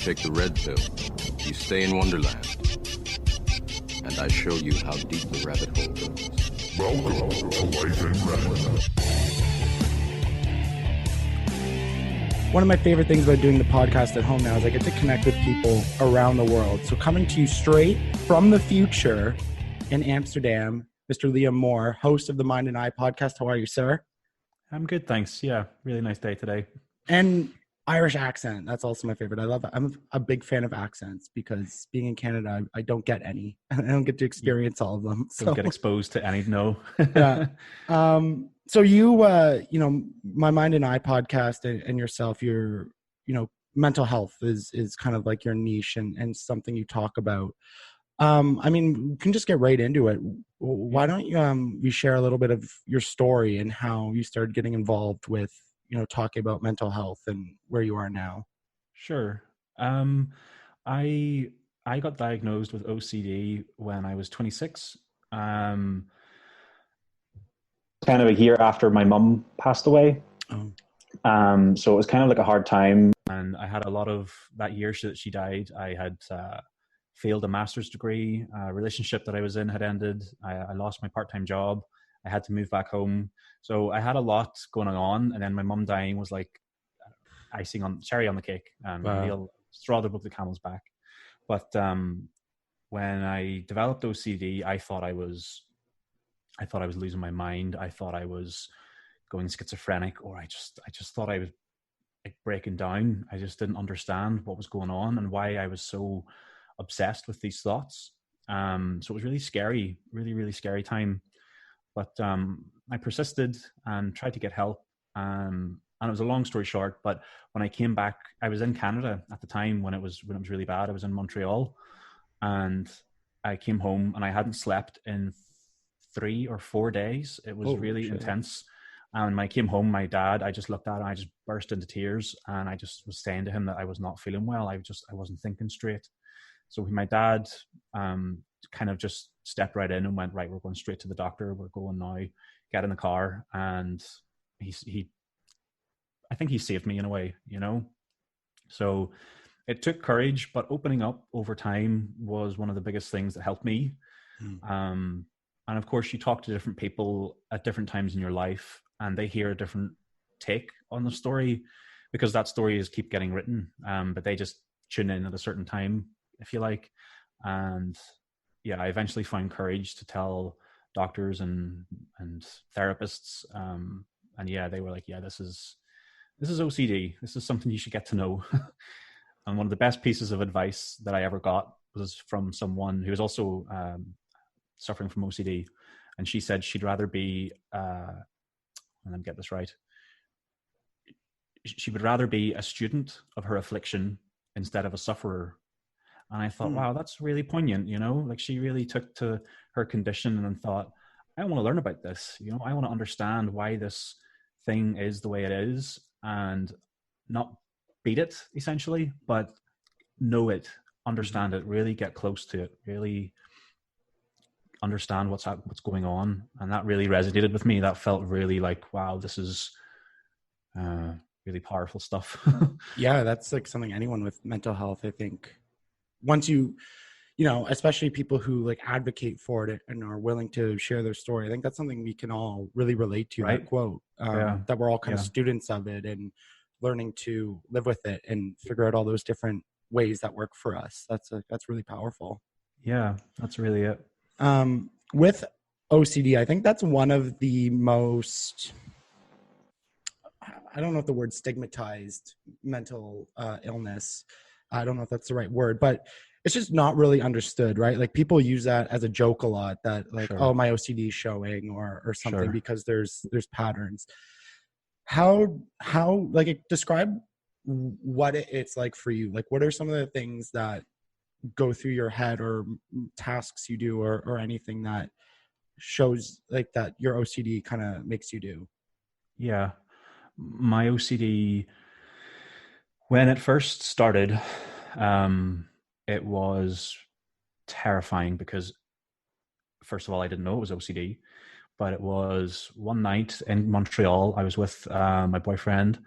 take the red pill, you stay in Wonderland, and I show you how deep the rabbit hole goes. Welcome to Life in Red. One of my favorite things about doing the podcast at home now is I get to connect with people around the world. So coming to you straight from the future in Amsterdam, Mr. Liam Moore, host of the Mind and Eye podcast. How are you, sir? I'm good, thanks. Yeah, really nice day today. And Irish accent. That's also my favorite. I love it. I'm a big fan of accents because being in Canada, I don't get any. I don't get to experience all of them. Don't get exposed to any, no. Yeah. So you, my Mind and Eye podcast and yourself, your, mental health is kind of like your niche and something you talk about. We can just get right into it. Why don't you share a little bit of your story and how you started getting involved with, talking about mental health and where you are now? Sure. I got diagnosed with OCD when I was 26. Kind of a year after my mum passed away. Oh. So it was kind of like a hard time. And I had a lot of that year that she died. I had failed a master's degree. A relationship that I was in had ended. I lost my part-time job. I had to move back home. So I had a lot going on. And then my mum dying was like cherry on the cake. Wow. Real straw that broke the camel's back. But when I developed OCD, I thought I was losing my mind. I thought I was going schizophrenic, or I just thought I was like breaking down. I just didn't understand what was going on and why I was so obsessed with these thoughts. So it was really scary, really, really scary time. But I persisted and tried to get help. And it was a long story short, but when I came back, I was in Canada at the time when it was really bad. I was in Montreal, and I came home and I hadn't slept in 3 or 4 days. It was really intense. And when I came home, my dad, I just looked at him, I just burst into tears, and I just was saying to him that I was not feeling well. I wasn't thinking straight. So my dad kind of just stepped right in and went, right, we're going straight to the doctor. We're going now, get in the car. And I think he saved me in a way, So it took courage, but opening up over time was one of the biggest things that helped me. And of course, you talk to different people at different times in your life, and they hear a different take on the story, because that story is keep getting written. But they just tune in at a certain time, if you like. And yeah, I eventually found courage to tell doctors and therapists. And yeah, they were like, yeah, this is OCD. This is something you should get to know. And one of the best pieces of advice that I ever got was from someone who was also suffering from OCD. And she said she'd rather be, and let me get this right, she would rather be a student of her affliction instead of a sufferer. And I thought, wow, that's really poignant, like she really took to her condition and thought, I want to learn about this. I want to understand why this thing is the way it is, and not beat it essentially, but know it, understand it, really get close to it, really understand what's going on. And that really resonated with me. That felt really like, wow, this is really powerful stuff. Yeah, that's like something anyone with mental health, I think, once you, especially people who like advocate for it and are willing to share their story, I think that's something we can all really relate to, right? That quote, that we're all kind of students of it and learning to live with it and figure out all those different ways that work for us. That's really powerful. Yeah, that's really it. With OCD, I think that's one of the most, I don't know if the word stigmatized mental illness, I don't know if that's the right word, but it's just not really understood, right? Like people use that as a joke a lot, that like, oh, my OCD is showing or something, because there's patterns. How like describe what it's like for you? Like what are some of the things that go through your head, or tasks you do, or anything that shows like that your OCD kind of makes you do? Yeah. My OCD, when it first started, it was terrifying because, first of all, I didn't know it was OCD, but it was one night in Montreal. I was with my boyfriend,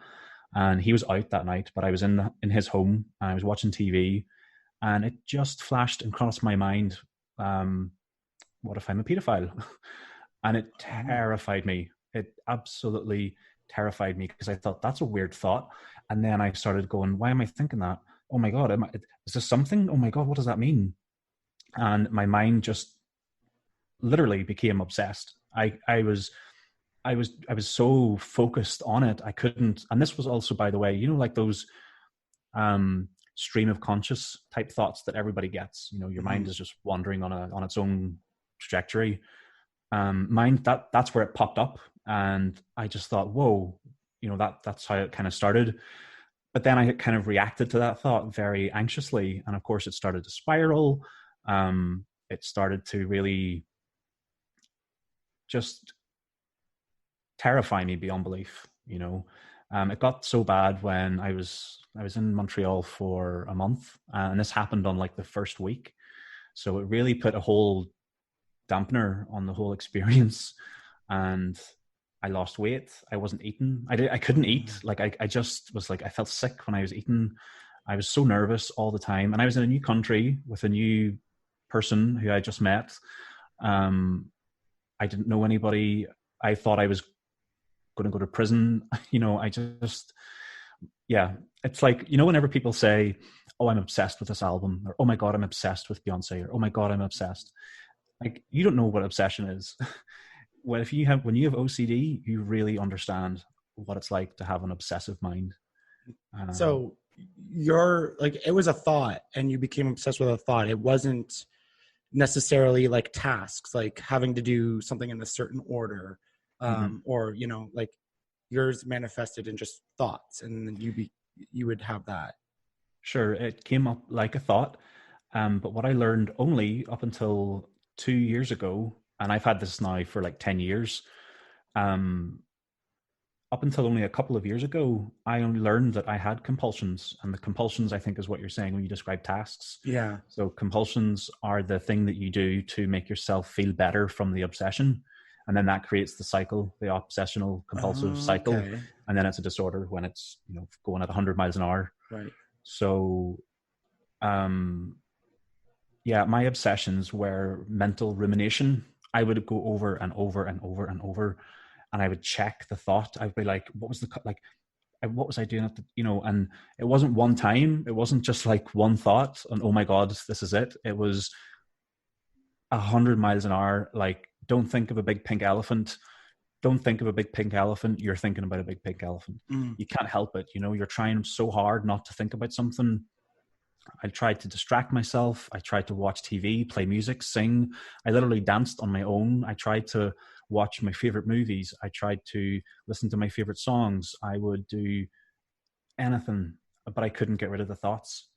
and he was out that night, but I was in his home and I was watching TV, and it just flashed across my mind, what if I'm a pedophile? And it terrified me. It absolutely terrified me, because I thought, that's a weird thought. And then I started going, why am I thinking that? Oh my God, is this something? Oh my God, what does that mean? And my mind just literally became obsessed. I was so focused on it, I couldn't. And this was also, by the way, like those stream of conscious type thoughts that everybody gets. Your mind is just wandering on its own trajectory. Mine, that's where it popped up, and I just thought, whoa, that's how it kind of started. But then I kind of reacted to that thought very anxiously, and of course it started to spiral. It started to really just terrify me beyond belief. It got so bad when I was in Montreal for a month, and this happened on like the first week. So it really put a whole dampener on the whole experience, and I lost weight. I wasn't eating. I couldn't eat. Like I just was like, I felt sick when I was eating. I was so nervous all the time, and I was in a new country with a new person who I just met. I didn't know anybody. I thought I was going to go to prison. It's like, whenever people say, oh, I'm obsessed with this album, or oh my God, I'm obsessed with Beyonce, or oh my God, I'm obsessed. Like, you don't know what obsession is. When you have OCD, you really understand what it's like to have an obsessive mind. So you're like, it was a thought and you became obsessed with a thought. It wasn't necessarily like tasks, like having to do something in a certain order, or, like yours manifested in just thoughts, and then you would have that. Sure. It came up like a thought. But what I learned only up until 2 years ago, and I've had this now for like 10 years, up until only a couple of years ago, I only learned that I had compulsions. And the compulsions, I think, is what you're saying when you describe tasks. Yeah. So compulsions are the thing that you do to make yourself feel better from the obsession. And then that creates the cycle, the obsessional compulsive cycle. And then it's a disorder when it's, going at 100 miles an hour. Right. So, my obsessions were mental rumination. I would go over and over and over and over, and I would check the thought. I'd be like, what was I doing at the, and it wasn't one time. It wasn't just like one thought and, oh my God, this is it. It was 100 miles an hour. Like, don't think of a big pink elephant. Don't think of a big pink elephant. You're thinking about a big pink elephant. You can't help it. You're trying so hard not to think about something. I tried to distract myself. I tried to watch TV, play music, sing. I literally danced on my own. I tried to watch my favorite movies. I tried to listen to my favorite songs. I would do anything, but I couldn't get rid of the thoughts.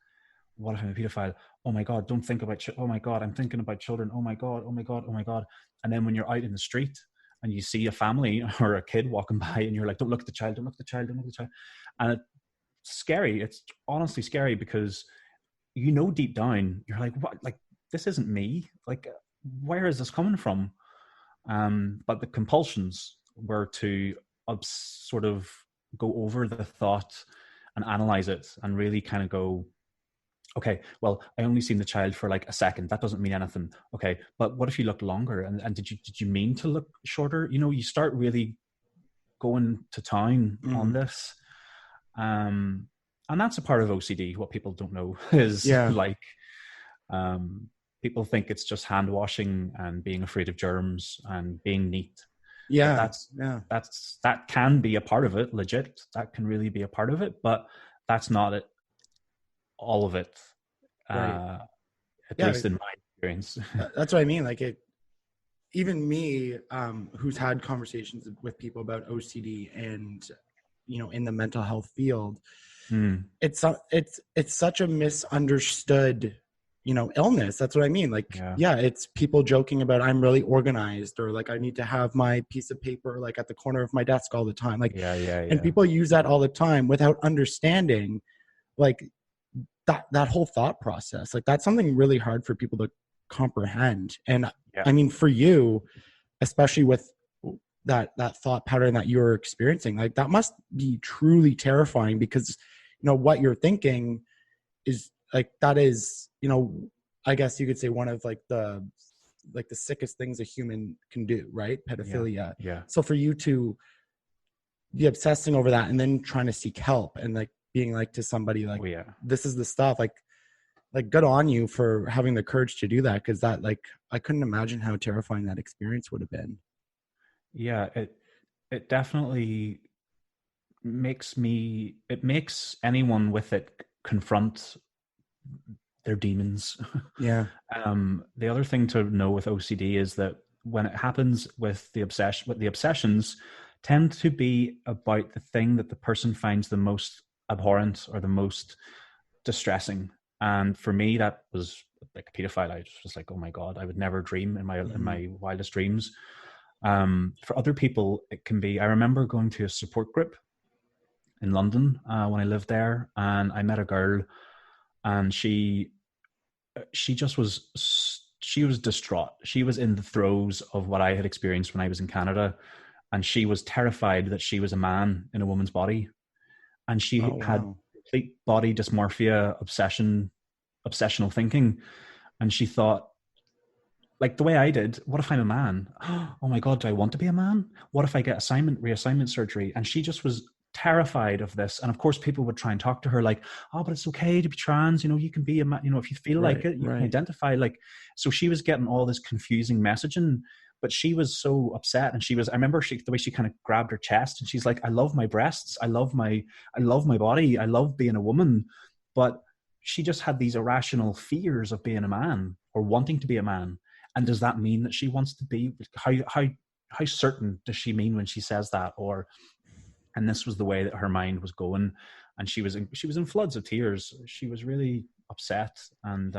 What if I'm a pedophile? Oh my God, don't think about, oh my God, I'm thinking about children. Oh my God, oh my God, oh my God. And then when you're out in the street and you see a family or a kid walking by and you're like, don't look at the child, don't look at the child, don't look at the child. And it's scary. It's honestly scary, because deep down, you're like, what? Like, this isn't me. Like, where is this coming from? But the compulsions were to sort of go over the thought and analyze it and really kind of go, okay, well, I only seen the child for like a second. That doesn't mean anything. Okay, but what if you looked longer? And did you mean to look shorter? You start really going to town on this. And that's a part of OCD. What people don't know is people think it's just hand washing and being afraid of germs and being neat. Yeah. That can be a part of it. Legit. That can really be a part of it, but that's not it. All of it. Right. At least in my experience. That's what I mean. Like even me, who's had conversations with people about OCD and, in the mental health field, it's such a misunderstood, illness. That's what I mean. Like, it's people joking about, I'm really organized, or like, I need to have my piece of paper, like at the corner of my desk all the time. Like, and people use that all the time without understanding, like that whole thought process. Like, that's something really hard for people to comprehend. And I mean, for you, especially with that thought pattern that you're experiencing. Like that must be truly terrifying, because what you're thinking is like, that is, I guess you could say one of like the sickest things a human can do, right? Pedophilia. Yeah. So for you to be obsessing over that and then trying to seek help and like being like to somebody like, this is the stuff, like good on you for having the courage to do that. Cause that, like, I couldn't imagine how terrifying that experience would have been. Yeah. It definitely makes anyone with it confront their demons. Yeah. The other thing to know with OCD is that when it happens with the obsessions tend to be about the thing that the person finds the most abhorrent or the most distressing. And for me, that was like a pedophile. I was just like, oh my God, I would never dream in my wildest dreams. For other people, it can be, I remember going to a support group in London when I lived there, and I met a girl, and she was distraught. She was in the throes of what I had experienced when I was in Canada, and she was terrified that she was a man in a woman's body, and she had complete body dysmorphia, obsessional thinking, and she thought, like the way I did, what if I'm a man? Oh my God, do I want to be a man? What if I get reassignment surgery? And she just was terrified of this. And of course, people would try and talk to her like, oh, but it's okay to be trans. You can be a man, if you feel like it, you can identify. Like, so she was getting all this confusing messaging, but she was so upset. And I remember the way she kind of grabbed her chest, and she's like, I love my breasts. I love my body. I love being a woman. But she just had these irrational fears of being a man or wanting to be a man. And does that mean that she wants to be? How certain does she mean when she says that? And this was the way that her mind was going, and she was in floods of tears. She was really upset, and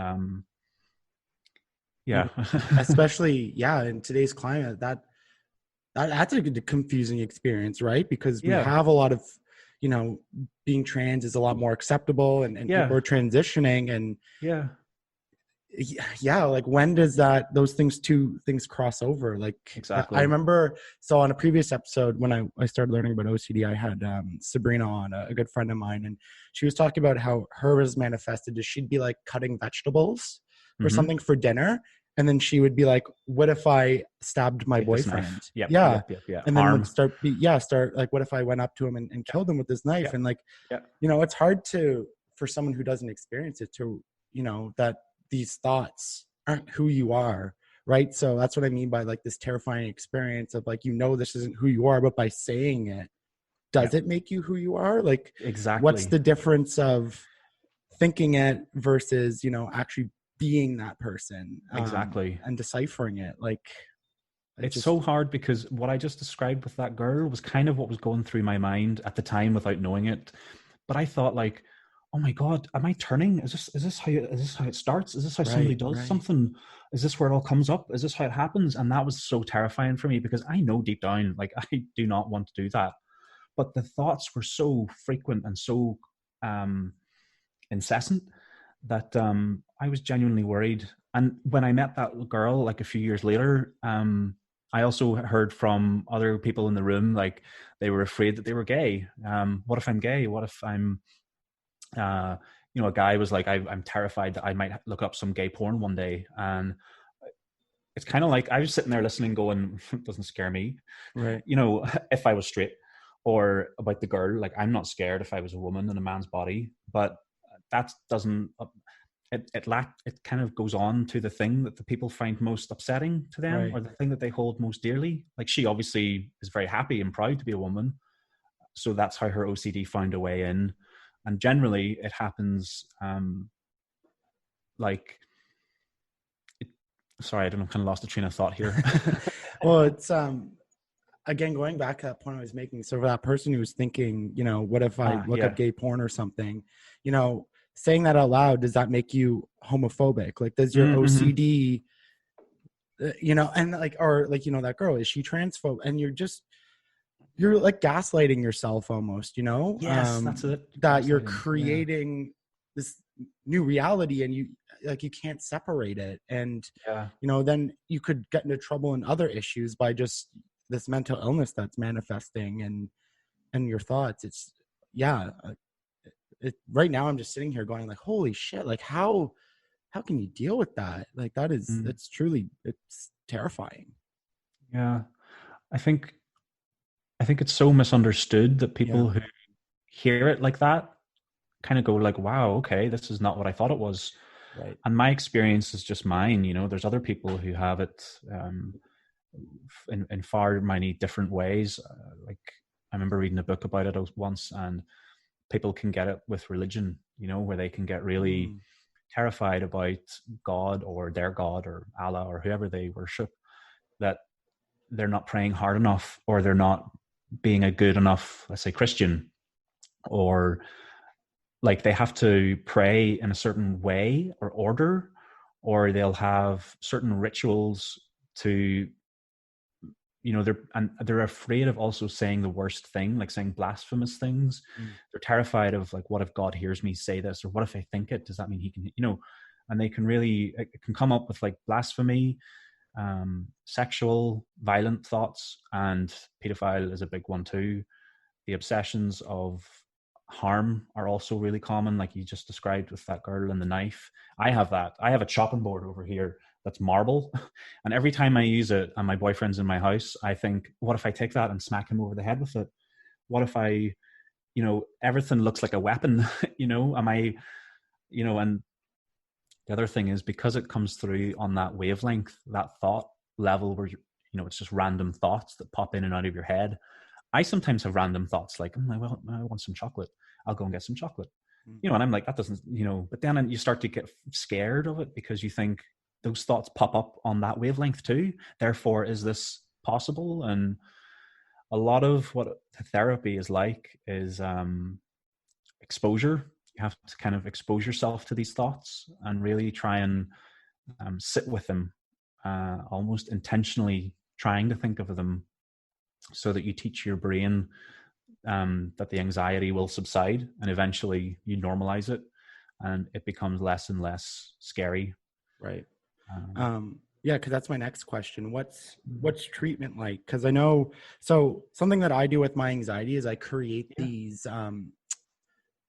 especially in today's climate, that's a confusing experience, right? Because we have a lot of, being trans is a lot more acceptable, and people are transitioning, and like when does those two things cross over? Like, exactly. I remember, so on a previous episode when I started learning about OCD, I had Sabrina on, a good friend of mine, and she was talking about how hers manifested as she'd be like cutting vegetables or something for dinner, and then she would be like, what if I stabbed my boyfriend? And then would start like, what if I went up to him and killed him with this knife? And like, it's hard for someone who doesn't experience it to, that these thoughts aren't who you are, right? So that's what I mean by like this terrifying experience of like, this isn't who you are, but by saying it, does it make you who you are? Like, exactly. What's the difference of thinking it versus, actually being that person? Exactly. And deciphering it. Like, it's so hard, because what I just described with that girl was kind of what was going through my mind at the time without knowing it. But I thought like, oh my God, am I turning? Is this how it starts? Is this how somebody does something? Is this where it all comes up? Is this how it happens? And that was so terrifying for me, because I know deep down, like, I do not want to do that. But the thoughts were so frequent and so incessant that I was genuinely worried. And when I met that girl, like a few years later, I also heard from other people in the room, like they were afraid that they were gay. What if I'm gay? What if I'm a guy was like, I'm terrified that I might look up some gay porn one day. And it's kind of like, I was sitting there listening going, it doesn't scare me. Right. If I was straight. Or about the girl, like, I'm not scared if I was a woman in a man's body, but that doesn't, it kind of goes on to the thing that the people find most upsetting to them, or the thing that they hold most dearly. Like, she obviously is very happy and proud to be a woman. So that's how her OCD found a way in. And generally it happens, sorry, I don't know, kind of lost the train of thought here. Well, it's, again, going back to that point I was making. So for that person who was thinking, what if I look up gay porn or something, saying that out loud, does that make you homophobic? Like, does your OCD, and like, or like, that girl, is she transphobe? And you're like gaslighting yourself almost, Yes, that's it. That you're creating this new reality, and you can't separate it. And, then you could get into trouble in other issues by just this mental illness that's manifesting and your thoughts. It's yeah. Right now I'm just sitting here going like, holy shit, like how can you deal with that? Like that is it's truly it's terrifying. Yeah. I think it's so misunderstood that people who hear it like that kind of go like, wow, okay, this is not what I thought it was. Right. And my experience is just mine. You know, there's other people who have it in far many different ways. Like I remember reading a book about it once, and people can get it with religion, you know, where they can get really terrified about God or their God or Allah or whoever they worship, that they're not praying hard enough, or they're not being a good enough, let's say, Christian, or like they have to pray in a certain way or order, or they'll have certain rituals to, you know, they're afraid of also saying the worst thing, like saying blasphemous things. They're terrified of like, what if God hears me say this, or what if I think it, does that mean he can, you know? And they can really, it can come up with like blasphemy, sexual violent thoughts, and pedophile is a big one too. The obsessions of harm are also really common, like you just described with that girl and the knife. I have that. I have a chopping board over here that's marble, and every time I use it and my boyfriend's in my house, I think, what if I take that and smack him over the head with it? What if I, you know, everything looks like a weapon, you know, am I, you know? And the other thing is, because it comes through on that wavelength, that thought level where, you know, it's just random thoughts that pop in and out of your head. I sometimes have random thoughts like, well, I want some chocolate. I'll go and get some chocolate. You know, and I'm like, that doesn't, you know, but then you start to get scared of it because you think those thoughts pop up on that wavelength too. Therefore, is this possible? And a lot of what therapy is like is exposure. You have to kind of expose yourself to these thoughts and really try and sit with them, almost intentionally trying to think of them, so that you teach your brain that the anxiety will subside, and eventually you normalize it and it becomes less and less scary. Right. Yeah, because that's my next question. What's treatment like? Because I know, so something that I do with my anxiety is I create these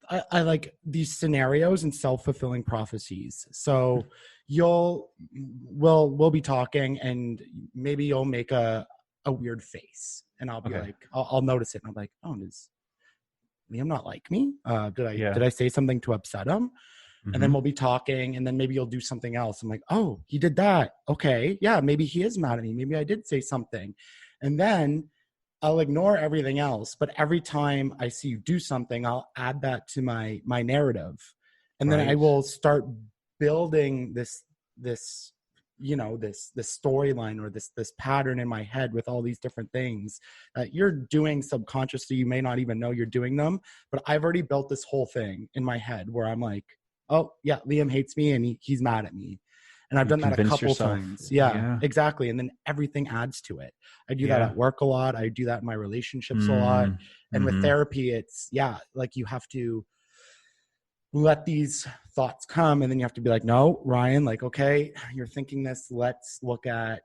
I like these scenarios and self-fulfilling prophecies. So we'll be talking, and maybe you'll make a weird face, and I'll be like, I'll notice it, and I'm like, oh, does Liam not like me? Did I say something to upset him? And then we'll be talking, and then maybe you'll do something else. I'm like, oh, he did that. Okay, yeah, maybe he is mad at me. Maybe I did say something. And then I'll ignore everything else. But every time I see you do something, I'll add that to my narrative. And then I will start building this you know, this storyline or this pattern in my head with all these different things that you're doing subconsciously. You may not even know you're doing them, but I've already built this whole thing in my head where I'm like, oh yeah, Liam hates me and he's mad at me. And I've done that a couple times. Yeah, exactly. And then everything adds to it. I do that at work a lot. I do that in my relationships a lot. And with therapy, it's like you have to let these thoughts come, and then you have to be like, no, Ryan, like, okay, you're thinking this. Let's look at,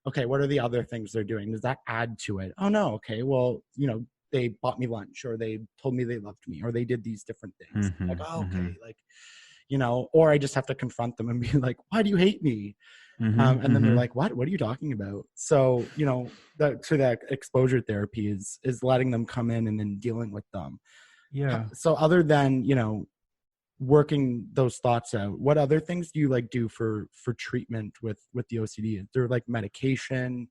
okay, what are the other things they're doing? Does that add to it? Oh no. Okay. Well, you know, they bought me lunch, or they told me they loved me, or they did these different things. Like, oh, okay. Like, you know, or I just have to confront them and be like, why do you hate me? And then they're like, what are you talking about? So, you know, that exposure therapy is letting them come in and then dealing with them. Yeah. So other than, you know, working those thoughts out, what other things do you like do for treatment with the OCD? Is there like medication?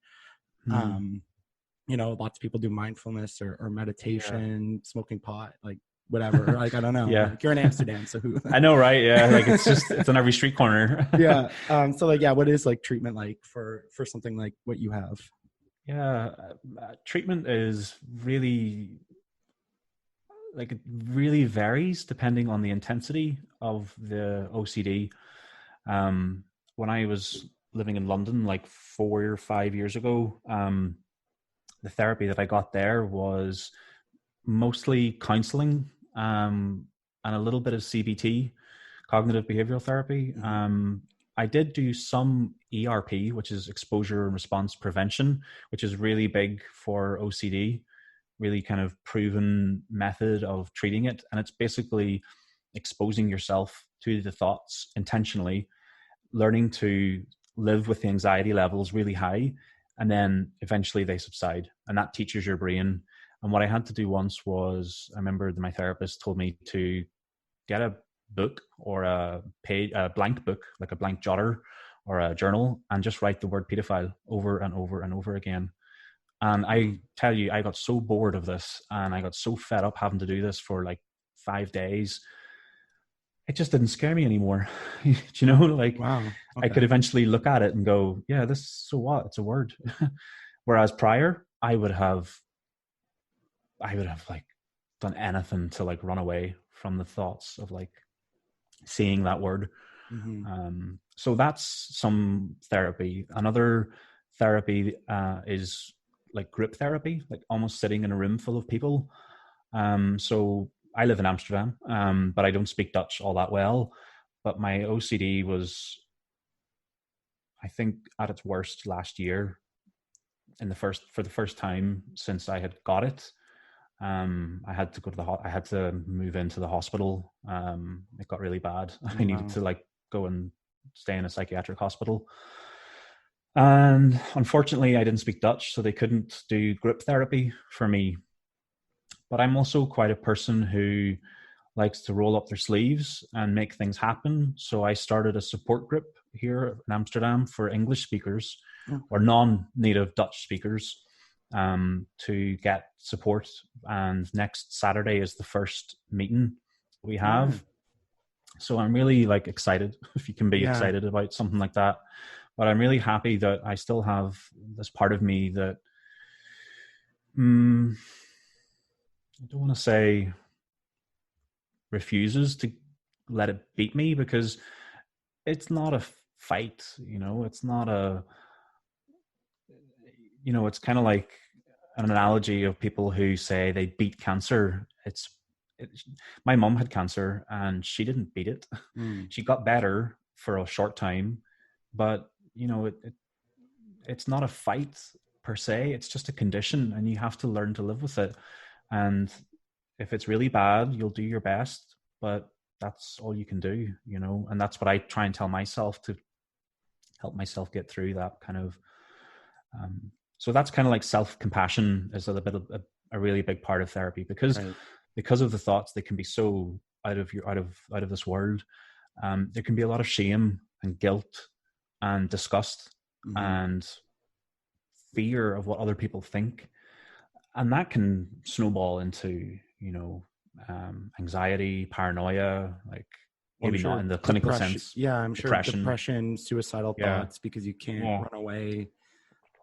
You know, lots of people do mindfulness or meditation, smoking pot, like whatever. Like, I don't know. Like, you're in Amsterdam, so who? I know, right? Yeah, like it's on every street corner. So like, what is like treatment like for something like what you have? Treatment is really, like, it really varies depending on the intensity of the OCD. When I was living in London like 4 or 5 years ago, the therapy that I got there was mostly counseling, and a little bit of CBT, cognitive behavioral therapy. I did do some ERP, which is exposure and response prevention, which is really big for OCD, really kind of proven method of treating it. And it's basically exposing yourself to the thoughts intentionally, learning to live with the anxiety levels really high, and then eventually they subside. And that teaches your brain. And what I had to do once was, I remember my therapist told me to get a book or a blank book, like a blank jotter or a journal, and just write the word pedophile over and over and over again. And I tell you, I got so bored of this, and I got so fed up having to do this for like 5 days. It just didn't scare me anymore. You know, like, Wow. Okay. I could eventually look at it and go, yeah, so what? It's a word. Whereas prior, I would have like done anything to like run away from the thoughts of like seeing that word. So that's some therapy. Another therapy is like group therapy, like almost sitting in a room full of people. So I live in Amsterdam, but I don't speak Dutch all that well. But my OCD was, I think, at its worst last year. For the first time since I had got it. I had to go to I had to move into the hospital. It got really bad. I needed to like go and stay in a psychiatric hospital. And unfortunately I didn't speak Dutch, so they couldn't do group therapy for me. But I'm also quite a person who likes to roll up their sleeves and make things happen. So I started a support group here in Amsterdam for English speakers or non-native Dutch speakers, to get support. And next Saturday is the first meeting we have. So I'm really like excited, if you can be excited about something like that. But I'm really happy that I still have this part of me that, I don't want to say refuses to let it beat me, because it's not a fight, you know, it's not a, you know, it's kind of like an analogy of people who say they beat cancer. My mom had cancer and she didn't beat it. She got better for a short time, but you know, it's not a fight per se. It's just a condition, and you have to learn to live with it. And if it's really bad, you'll do your best, but that's all you can do, you know. And that's what I try and tell myself to help myself get through that kind of. So that's kind of like self-compassion is a really big part of therapy, because of the thoughts that can be so out of this world. There can be a lot of shame and guilt and disgust and fear of what other people think, and that can snowball into, you know, anxiety, paranoia, like maybe not in the clinical sense. Yeah, I'm sure depression, suicidal thoughts, because you can't run away.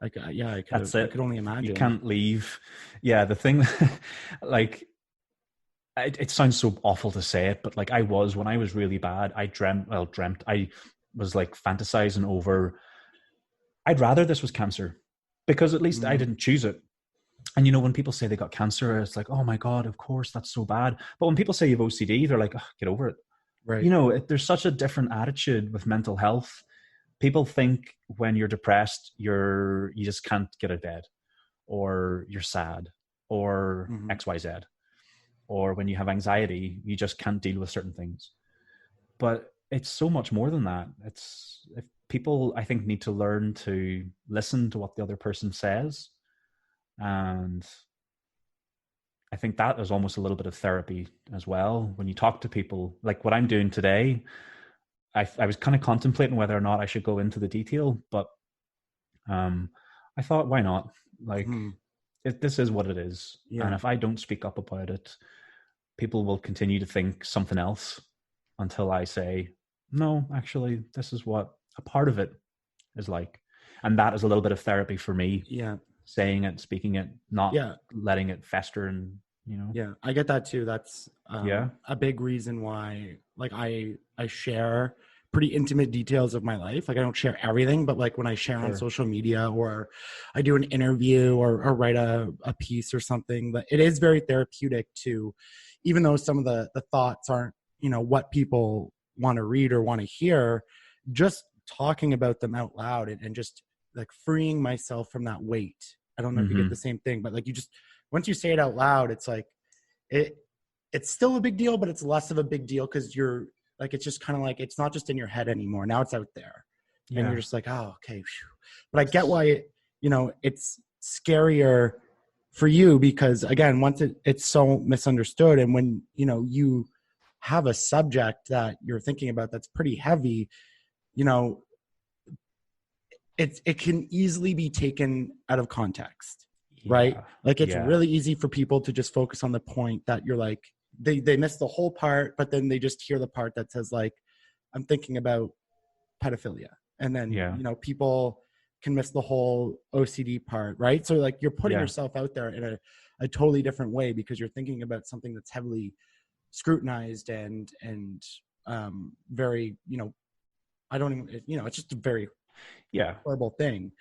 Like, I could only imagine. You can't leave. Yeah, the thing, like, it sounds so awful to say it, but like when I was really bad, I was like fantasizing over, I'd rather this was cancer, because at least I didn't choose it. And, you know, when people say they got cancer, it's like, oh my God, of course, that's so bad. But when people say you have OCD, they're like, oh, get over it. Right. You know, there's such a different attitude with mental health. People think when you're depressed, you just can't get out of bed, or you're sad, or XYZ. Or when you have anxiety, you just can't deal with certain things. But it's so much more than that. If people, I think, need to learn to listen to what the other person says. And I think that is almost a little bit of therapy as well. When you talk to people, like what I'm doing today, I was kind of contemplating whether or not I should go into the detail, but I thought, why not? Like, this is what it is. Yeah. And if I don't speak up about it, people will continue to think something else until I say, no, actually, this is what a part of it is like. And that is a little bit of therapy for me. Yeah. Saying it, speaking it, not letting it fester, and, you know. Yeah, I get that too. That's a big reason why, like, I share pretty intimate details of my life. Like, I don't share everything, but like when I share on social media, or I do an interview or write a piece or something, but it is very therapeutic to, even though some of the thoughts aren't, you know, what people want to read or want to hear, just talking about them out loud and just like freeing myself from that weight. I don't know if you get the same thing, but like you just, once you say it out loud, it's like, it's still a big deal, but it's less of a big deal because you're like, it's just kind of like, it's not just in your head anymore. Now it's out there. Yeah. And you're just like, oh, okay. Phew. But I get why, it's scarier for you because, again, once it's so misunderstood, and when, you have a subject that you're thinking about that's pretty heavy, it can easily be taken out of context, right? Like it's really easy for people to just focus on the point that you're like, they miss the whole part, but then they just hear the part that says like, I'm thinking about pedophilia. And then, people can miss the whole OCD part, right? So like you're putting yourself out there in a totally different way because you're thinking about something that's heavily scrutinized and very, I don't even, it's just a very horrible thing.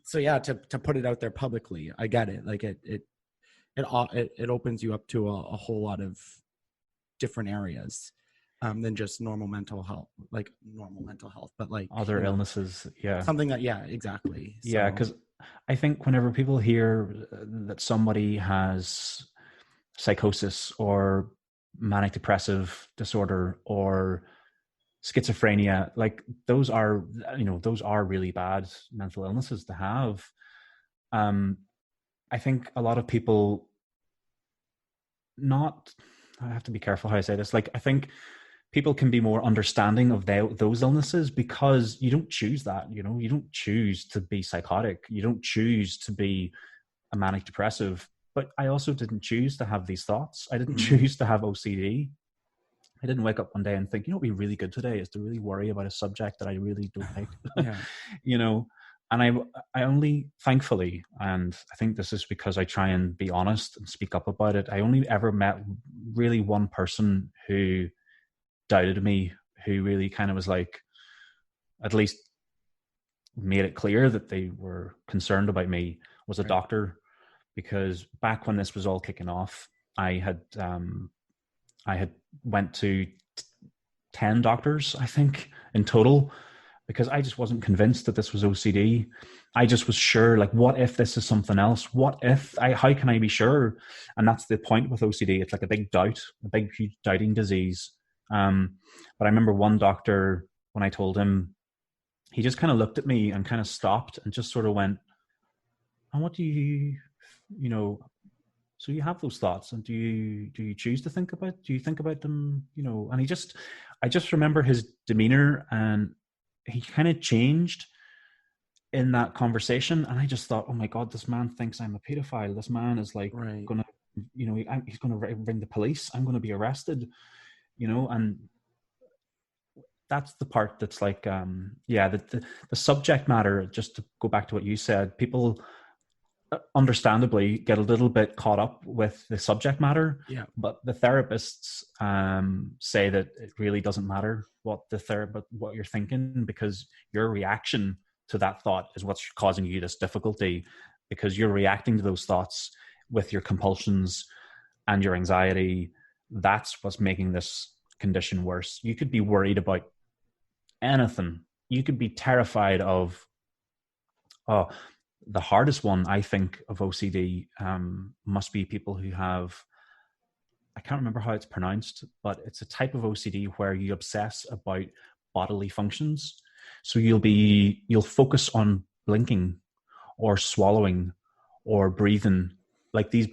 So to put it out there publicly, I get it. Like it opens you up to a whole lot of different areas than just normal mental health, but like other illnesses. Something that, exactly. Yeah. Cause I think whenever people hear that somebody has psychosis or manic depressive disorder or schizophrenia, like those are really bad mental illnesses to have. I think a lot of people I have to be careful how I say this. Like, I think people can be more understanding of those illnesses because you don't choose that, you don't choose to be psychotic. You don't choose to be a manic depressive, but I also didn't choose to have these thoughts. I didn't choose to have OCD. I didn't wake up one day and think, what would be really good today is to really worry about a subject that I really don't like, And I only, thankfully, and I think this is because I try and be honest and speak up about it, I only ever met really one person who doubted me, who really kind of was like, at least made it clear that they were concerned about me, was a doctor. Because back when this was all kicking off, I had went to 10 doctors, I think, in total, because I just wasn't convinced that this was OCD. I just was sure, like, what if this is something else? How can I be sure? And that's the point with OCD. It's like a big doubt, a big, huge doubting disease. But I remember one doctor, when I told him, he just kind of looked at me and kind of stopped and just sort of went, and what do you so you have those thoughts, and do you choose to think about, do you think about them, and I just remember his demeanor, and he kind of changed in that conversation. And I just thought, oh my God, this man thinks I'm a pedophile. This man is like gonna, he's gonna ring the police. I'm gonna be arrested, and that's the part that's like, the subject matter, just to go back to what you said, people understandably get a little bit caught up with the subject matter, but the therapists say that it really doesn't matter what you're thinking, because your reaction to that thought is what's causing you this difficulty, because you're reacting to those thoughts with your compulsions and your anxiety. That's what's making this condition worse. You could be worried about anything. You could be terrified of the hardest one, I think, of OCD must be people who have, I can't remember how it's pronounced, but it's a type of OCD where you obsess about bodily functions. So you'll focus on blinking or swallowing or breathing, like these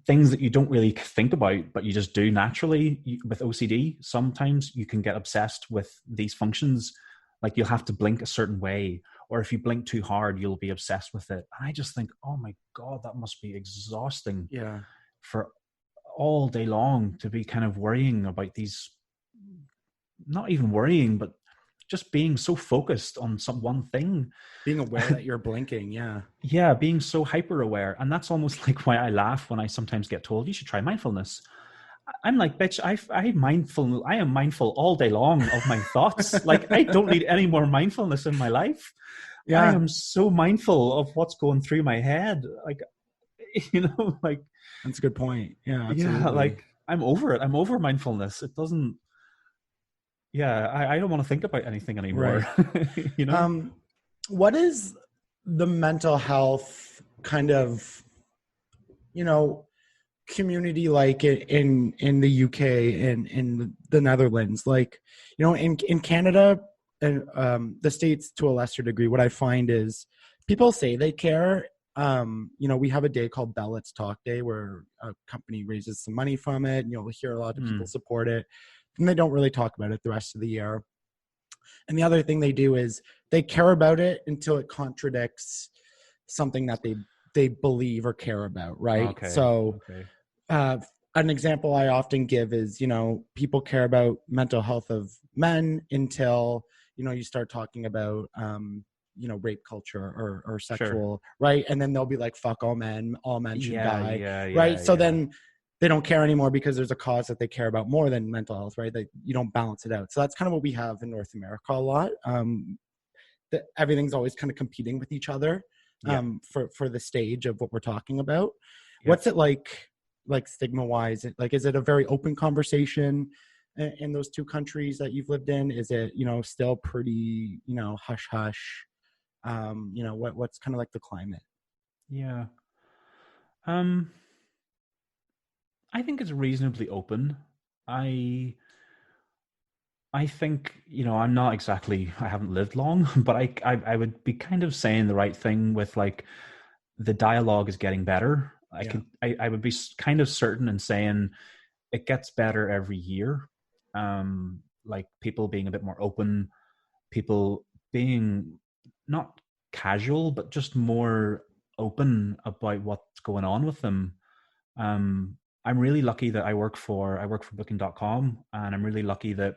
things that you don't really think about, but you just do naturally. With OCD, sometimes you can get obsessed with these functions. Like you'll have to blink a certain way, or if you blink too hard, you'll be obsessed with it. And I just think, oh my God, that must be exhausting for all day long to be kind of worrying about these, not even worrying, but just being so focused on one thing. Being aware that you're blinking, Yeah, being so hyper aware. And that's almost like why I laugh when I sometimes get told, you should try mindfulness. I'm like, bitch, I am mindful all day long of my thoughts. Like, I don't need any more mindfulness in my life. I am so mindful of what's going through my head. Like, like. That's a good point. Yeah, absolutely. Yeah, like, I'm over it. I'm over mindfulness. It doesn't, Yeah, I don't want to think about anything anymore. Right. You know? What is the mental health kind of, you know, community like in the UK and in the Netherlands? Like, you know, in Canada and the States to a lesser degree, what I find is people say they care. You know, we have a day called Bell Let's Talk Day where a company raises some money from it, and you'll hear a lot of people support it, and they don't really talk about it the rest of the year. And the other thing they do is they care about it until it contradicts something that they believe or care about, right? Okay. So Okay. an example I often give is, you know, people care about mental health of men until, you know, you start talking about, you know, rape culture or Sure. sexual, right? And then they'll be like, fuck all men should Yeah, die, yeah, right? yeah, So yeah. then they don't care anymore because there's a cause that they care about more than mental health, right? That you don't balance it out. So that's kind of what we have in North America a lot. That everything's always kind of competing with each other Yeah. for the stage of what we're talking about. Yeah. What's it like stigma wise? Like, is it a very open conversation in those two countries that you've lived in? Is it, you know, still pretty, you know, hush hush? You know, what's kind of like the climate? Yeah. Um, I think it's reasonably open. I I think, you know, I'm not exactly, I haven't lived long, but I would be kind of saying the right thing with like the dialogue is getting better. Yeah. I would be kind of certain in saying it gets better every year. Like people being a bit more open, people being not casual, but just more open about what's going on with them. Um, I'm really lucky that I work for booking.com, and I'm really lucky that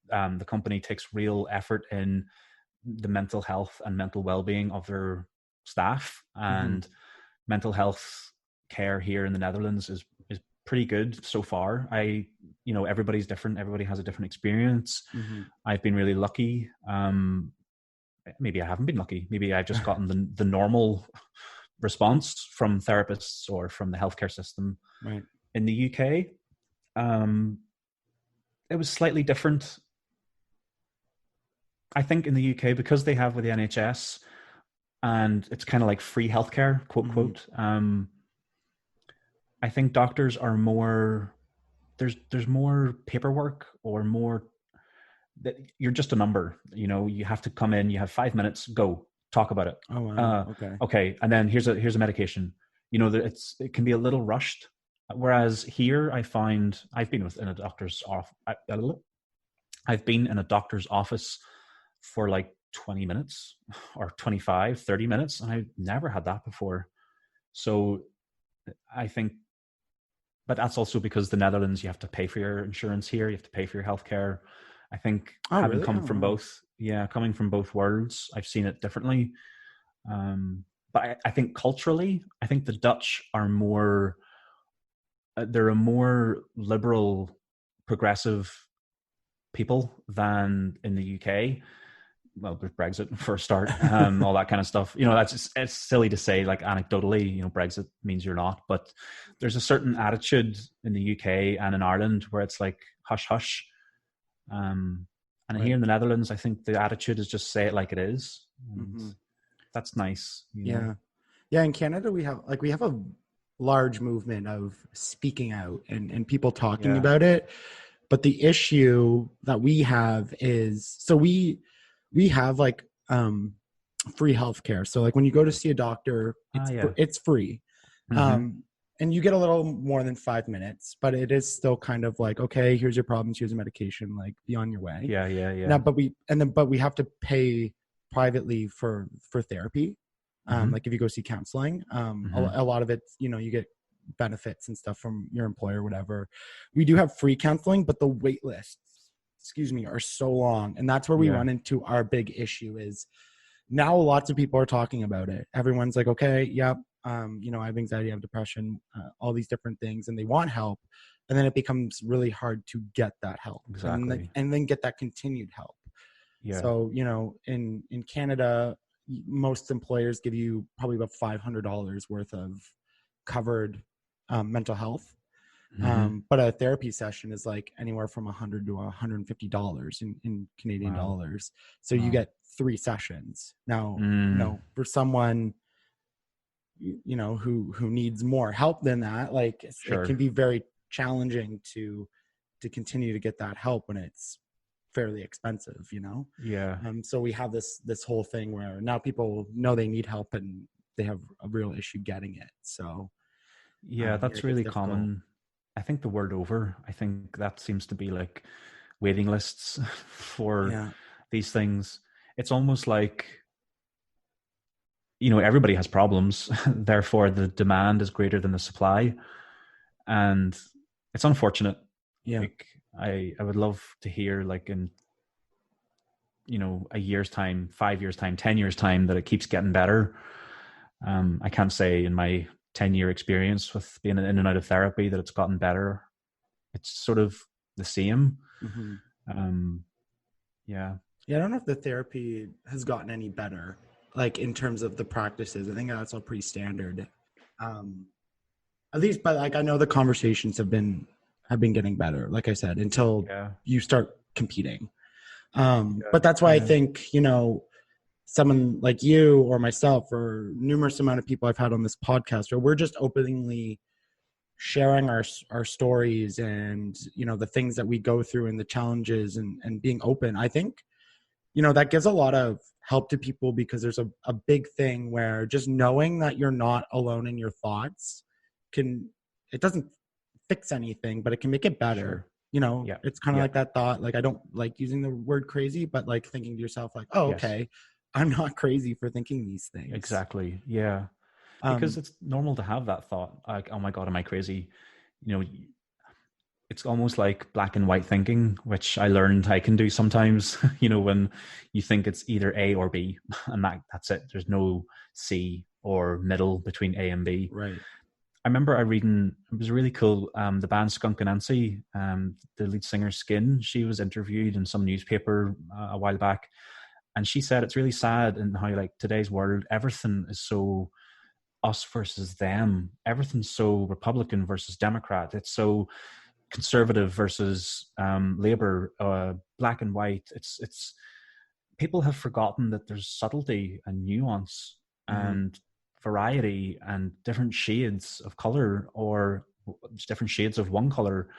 the company takes real effort in the mental health and mental well-being of their staff, Mm-hmm. and mental health care here in the Netherlands is pretty good so far. You know, everybody's different, everybody has a different experience. Mm-hmm. I've been really lucky. Maybe I haven't been lucky, maybe I've just gotten the normal response from therapists or from the healthcare system. Right. In the UK, it was slightly different. I think in the UK, because they have with the NHS, and it's kind of like free healthcare, quote Mm-hmm. quote. I think doctors are more. There's more paperwork or more that you're just a number. You know, you have to come in. You have 5 minutes. Go talk about it. Oh wow. Okay. Okay, and then here's a medication. You know, that it can be a little rushed. Whereas here, I find I've been in a doctor's office. I've been in a doctor's office for like 20 minutes or 25, 30 minutes. And I've never had that before. So I think, but that's also because the Netherlands, you have to pay for your insurance here. You have to pay for your healthcare. I think Oh having really? come Oh from wow. both, yeah, coming from both worlds, I've seen it differently. But I think culturally, I think the Dutch are more, they're a more liberal, progressive people than in the UK. Well, there's Brexit for a start, all that kind of stuff. You know, that's just, it's silly to say, like anecdotally, you know, Brexit means you're not, but there's a certain attitude in the UK and in Ireland where it's like hush hush. And Right. here in the Netherlands, I think the attitude is just say it like it is, and Mm-hmm. that's nice, you know. Yeah. Yeah. In Canada, we have a large movement of speaking out and people talking Yeah. about it. But the issue that we have is, so we have like free healthcare. So like when you go to see a doctor, Yeah. it's free. Mm-hmm. Um, and you get a little more than 5 minutes, but it is still kind of like, okay, here's your problems, here's your medication, like be on your way. Yeah. Yeah. Now, Yeah. but we have to pay privately for therapy. Mm-hmm. Like if you go see counseling, Mm-hmm. a lot of it, you know, you get benefits and stuff from your employer, whatever. We do have free counseling, but the wait lists, excuse me, are so long. And that's where we Yeah. run into our big issue is now lots of people are talking about it. Everyone's like, okay, yep. You know, I have anxiety, I have depression, all these different things, and they want help. And then it becomes really hard to get that help Exactly. and then get that continued help. Yeah. So, you know, in Canada, most employers give you probably about $500 worth of covered mental health. But a therapy session is like anywhere from $100 to $150 in Canadian Wow. dollars. So you Wow. get 3 sessions. Now, for someone, who needs more help than that, like it can be very challenging to continue to get that help when it's fairly expensive, Yeah. So we have this whole thing where now people know they need help and they have a real issue getting it. So Yeah, it that's gets really difficult. common. I think the word over, I think that seems to be like waiting lists for these things. It's almost like, everybody has problems, therefore the demand is greater than the supply. And it's unfortunate. Like I would love to hear, like, in a year's time, 5 years time, 10 years time, that it keeps getting better. I can't say in my 10-year experience with being in and out of therapy that it's gotten better. It's sort of the same. Yeah, I don't know if the therapy has gotten any better, like in terms of the practices. I think that's all pretty standard, at least. But like I know the conversations have been getting better, like I said, until you start competing. But that's why I think someone like you or myself or numerous amount of people I've had on this podcast, where we're just openly sharing our stories and the things that we go through and the challenges and being open. I think that gives a lot of help to people, because there's a big thing where just knowing that you're not alone in your thoughts it doesn't fix anything, but it can make it better. It's kind of like that thought, like I don't like using the word crazy, but like thinking to yourself like, oh, okay, I'm not crazy for thinking these things. Exactly. Yeah. Because it's normal to have that thought, like, oh my God, am I crazy? It's almost like black and white thinking, which I learned I can do sometimes, when you think it's either A or B, and that's it. There's no C or middle between A and B. Right. I remember reading, it was really cool, the band Skunk Anansie, the lead singer Skin, she was interviewed in some newspaper a while back, and she said it's really sad in how, like, today's world, everything is so us versus them. Everything's so Republican versus Democrat. It's so conservative versus Labour, black and white. It's people have forgotten that there's subtlety and nuance and variety and different shades of color, or different shades of one color.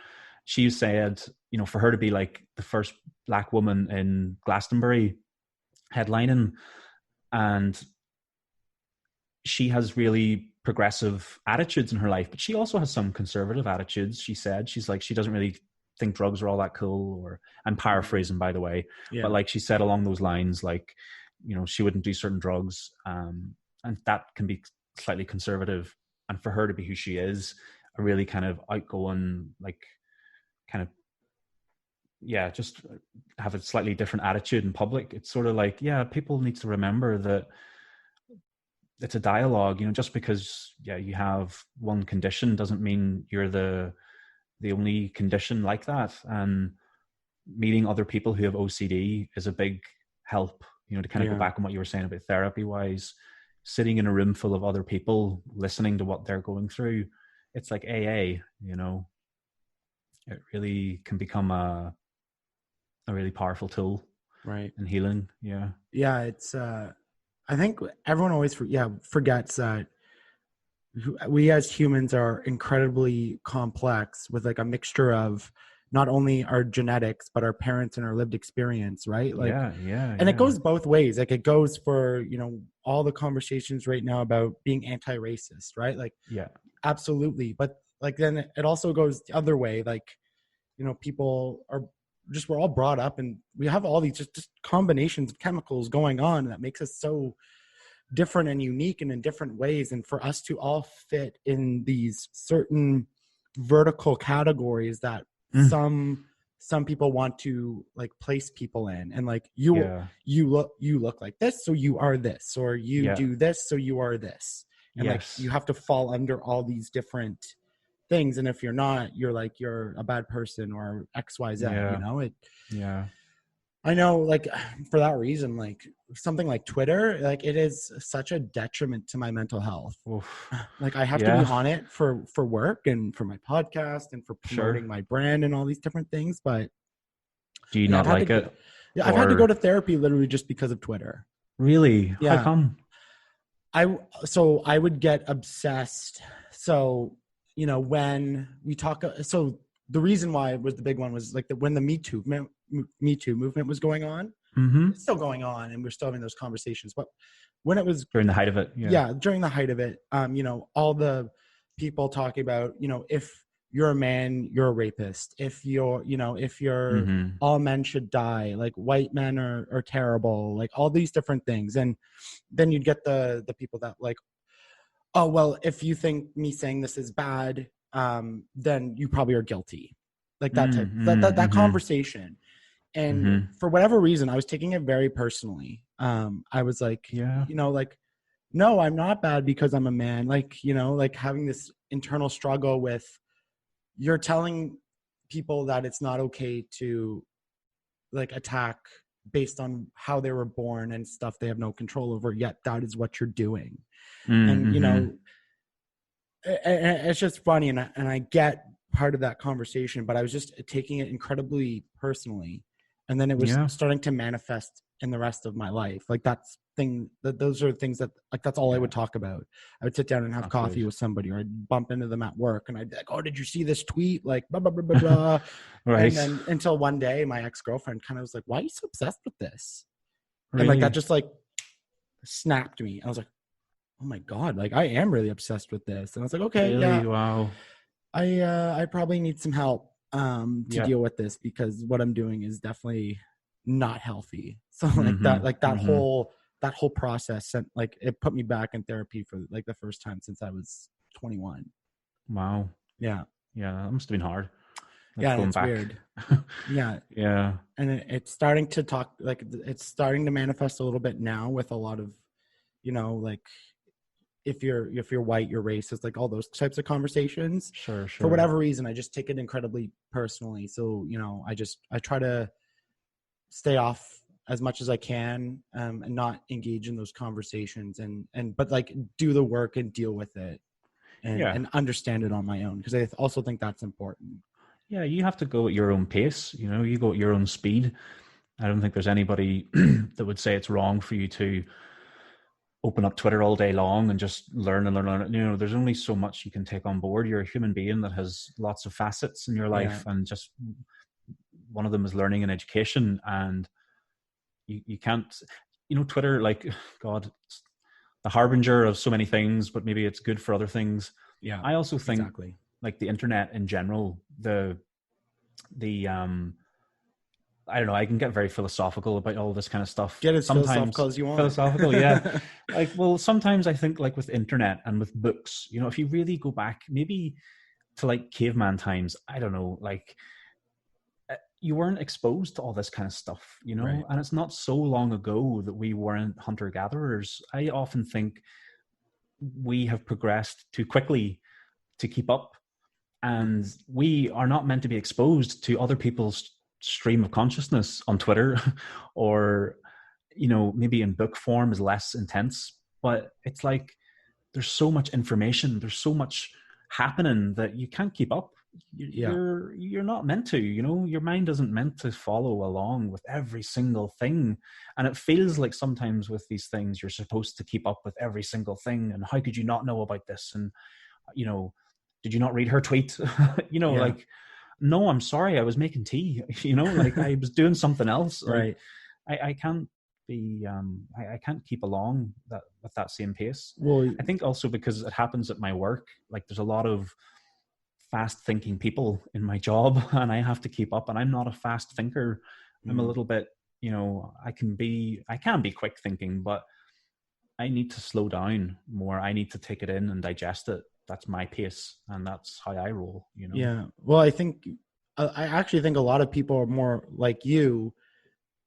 She said, for her to be like the first black woman in Glastonbury headlining, and she has really progressive attitudes in her life, but she also has some conservative attitudes. She said, she's like, she doesn't really think drugs are all that cool, or I'm paraphrasing, by the way, but like she said along those lines, like, she wouldn't do certain drugs, and that can be slightly conservative. And for her to be who she is, a really kind of outgoing, like, kind of, just have a slightly different attitude in public. It's sort of like, people need to remember that it's a dialogue. Just because you have one condition doesn't mean you're the only condition like that. And meeting other people who have OCD is a big help. To kind of go back on what you were saying about therapy wise, sitting in a room full of other people, listening to what they're going through, it's like AA. It really can become a really powerful tool, right, in healing. It's I think everyone always forgets that we as humans are incredibly complex, with like a mixture of not only our genetics but our parents and our lived experience, right? Like, and it goes both ways. Like, it goes for all the conversations right now about being anti-racist, right? Like, absolutely. But like, then it also goes the other way. Like, people are just, we're all brought up and we have all these just combinations of chemicals going on that makes us so different and unique and in different ways. And for us to all fit in these certain vertical categories that some people want to like place people in, and like you look like this, so you are this, or you do this, so you are this, and like you have to fall under all these different things. And if you're not, you're like, you're a bad person or XYZ. I know, like, for that reason, like something like Twitter, like it is such a detriment to my mental health. Oof. Like I have to be Yeah, on it for work and for my podcast and for promoting sure. my brand and all these different things. But Do you yeah, not like it? I've had to go Or to therapy literally just because of Twitter. really? How Yeah. come? So I would get obsessed. So, when we talk, so the reason why it was the big one was like when the Me Too movement was going on. Mm-hmm. It's still going on and we're still having those conversations. But when it was, During the height of it. yeah, during the height of it, all the people talking about, if you're a man, you're a rapist. If you're, Mm-hmm. all men should die, like white men are terrible, like all these different things. And then you'd get the people that like, oh, well, if you think me saying this is bad, then you probably are guilty. Like that type, that conversation. And Mm-hmm. for whatever reason, I was taking it very personally. I was like, Yeah. like, no, I'm not bad because I'm a man. Like, like having this internal struggle with, you're telling people that it's not okay to like attack based on how they were born and stuff they have no control over, yet that is what you're doing. Mm-hmm. And, it's just funny. And I get part of that conversation, but I was just taking it incredibly personally. And then it was starting to manifest in the rest of my life. Like those are things that like, that's all I would talk about. I would sit down and have coffee with somebody, or I'd bump into them at work and I'd be like, oh, did you see this tweet? Like, blah, blah, blah, blah, blah. Right. And then until one day my ex-girlfriend kind of was like, why are you so obsessed with this? Really? And like, that just like snapped me. I was like, oh my God, like I am really obsessed with this. And I was like, okay, really? yeah, Wow. I probably need some help to deal with this, because what I'm doing is definitely not healthy. So like that whole process sent, like, it put me back in therapy for like the first time since I was 21. Wow. Yeah. That must have been hard. Yeah, it's weird. Yeah. Yeah. And it's starting to talk, like it's starting to manifest a little bit now with a lot of, like if you're white, you're racist, like all those types of conversations. Sure. For whatever reason, I just take it incredibly personally. So, I try to stay off as much as I can, and not engage in those conversations but like do the work and deal with it and understand it on my own. Cause I also think that's important. Yeah. You have to go at your own pace. You go at your own speed. I don't think there's anybody that would say it's wrong for you to open up Twitter all day long and just learn and learn. There's only so much you can take on board. You're a human being that has lots of facets in your life, and just one of them is learning and education. And you can't, Twitter, like, God, it's the harbinger of so many things, but maybe it's good for other things. Yeah. I also think exactly. like the internet in general, the I don't know, I can get very philosophical about all this kind of stuff. Get as philosophical as you want. Philosophical, yeah. Like, well, sometimes I think like with internet and with books, if you really go back maybe to like caveman times, I don't know, like you weren't exposed to all this kind of stuff, Right. And it's not so long ago that we weren't hunter-gatherers. I often think we have progressed too quickly to keep up, and we are not meant to be exposed to other people's stream of consciousness on Twitter or maybe in book form is less intense, but it's like there's so much information, there's so much happening that you can't keep up. You're not meant to, your mind isn't meant to follow along with every single thing. And it feels like sometimes with these things you're supposed to keep up with every single thing, and how could you not know about this, and did you not read her tweet? Like, no, I'm sorry, I was making tea. Like I was doing something else. Right. Like, I can't be I can't keep along with that same pace. Well, I think also because it happens at my work, like there's a lot of fast thinking people in my job, and I have to keep up, and I'm not a fast thinker. I'm a little bit, I can be quick thinking, but I need to slow down more. I need to take it in and digest it. That's my pace, and that's how I roll, Yeah. Well, I actually think a lot of people are more like you,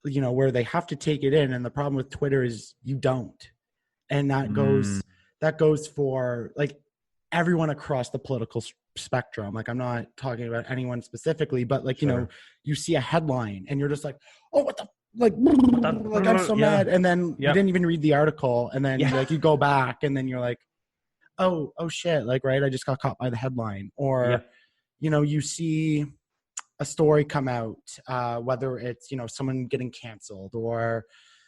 where they have to take it in. And the problem with Twitter is you don't. And that goes for like everyone across the political spectrum. Like, I'm not talking about anyone specifically, but like, you see a headline and you're just like, oh, like I'm so mad, and then you didn't even read the article, and then like you go back, and then you're like, oh shit, like, right, I just got caught by the headline. Or you know, you see a story come out, whether it's, you know, someone getting canceled, or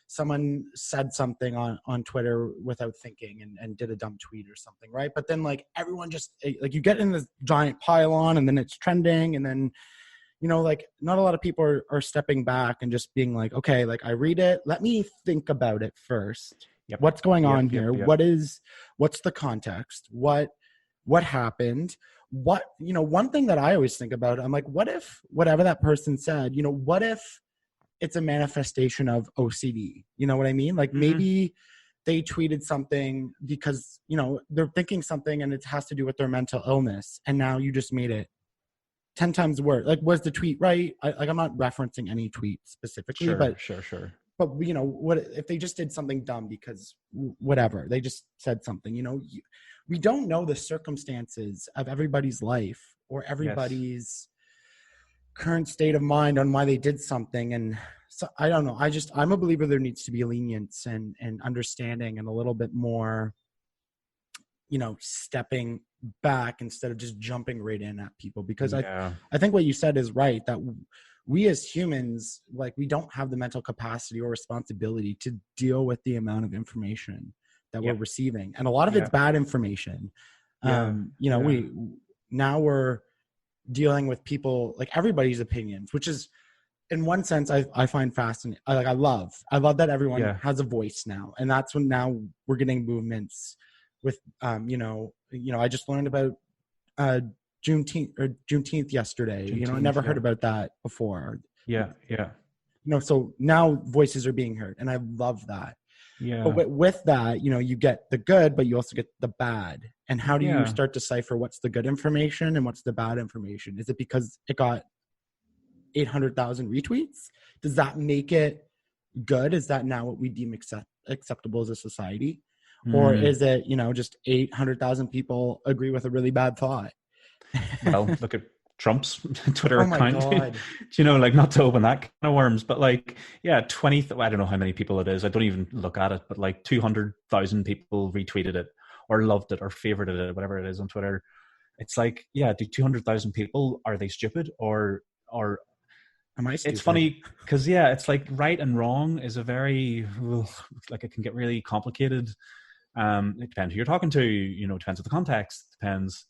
someone said something on Twitter without thinking and did a dumb tweet or something, right? But then like everyone just like, you get in this giant pile-on, and then it's trending, and then, you know, like not a lot of people are stepping back and just being like, okay, like I read it, let me think about it first. What's going on here? What's the context? What happened? What, you know, one thing that I always think about, I'm like, what if whatever that person said, you know, what if it's a manifestation of OCD? You know what I mean? Like maybe they tweeted something because, you know, they're thinking something and it has to do with their mental illness, and now you just made it 10 times worse. Like, was the tweet right? I'm not referencing any tweet specifically, but you know, what if they just did something dumb because whatever, they just said something, you know, we don't know the circumstances of everybody's life or everybody's current state of mind on why they did something. And so I don't know. I'm a believer there needs to be lenience and understanding, and a little bit more, you know, stepping back instead of just jumping right in at people. Because I think what you said is right, that we as humans, like, we don't have the mental capacity or responsibility to deal with the amount of information that we're receiving. And a lot of it's bad information. You know, we're dealing with people, like everybody's opinions, which is, in one sense, I find fascinating. I love that everyone has a voice now. And that's when now we're getting movements with, you know, I just learned about Juneteenth yesterday. You know, I never heard about that before. You know, so now voices are being heard, and I love that. But with that, you know, you get the good, but you also get the bad. And how do you start to decipher what's the good information and what's the bad information? Is it because it got 800,000 retweets? Does that make it good? Is that now what we deem acceptable as a society? Or is it, you know, just 800,000 people agree with a really bad thought? Well, look at Trump's Twitter account. God. You know, like, not to open that kind of worms, but like, I don't know how many people it is. I don't even look at it, but like 200,000 people retweeted it or loved it or favorited it, whatever it is on Twitter. It's like, do 200,000 people, are they stupid or am I stupid? It's funny because it's like right and wrong is a very, like, it can get really complicated. It depends who you're talking to, you know, depends on the context, depends.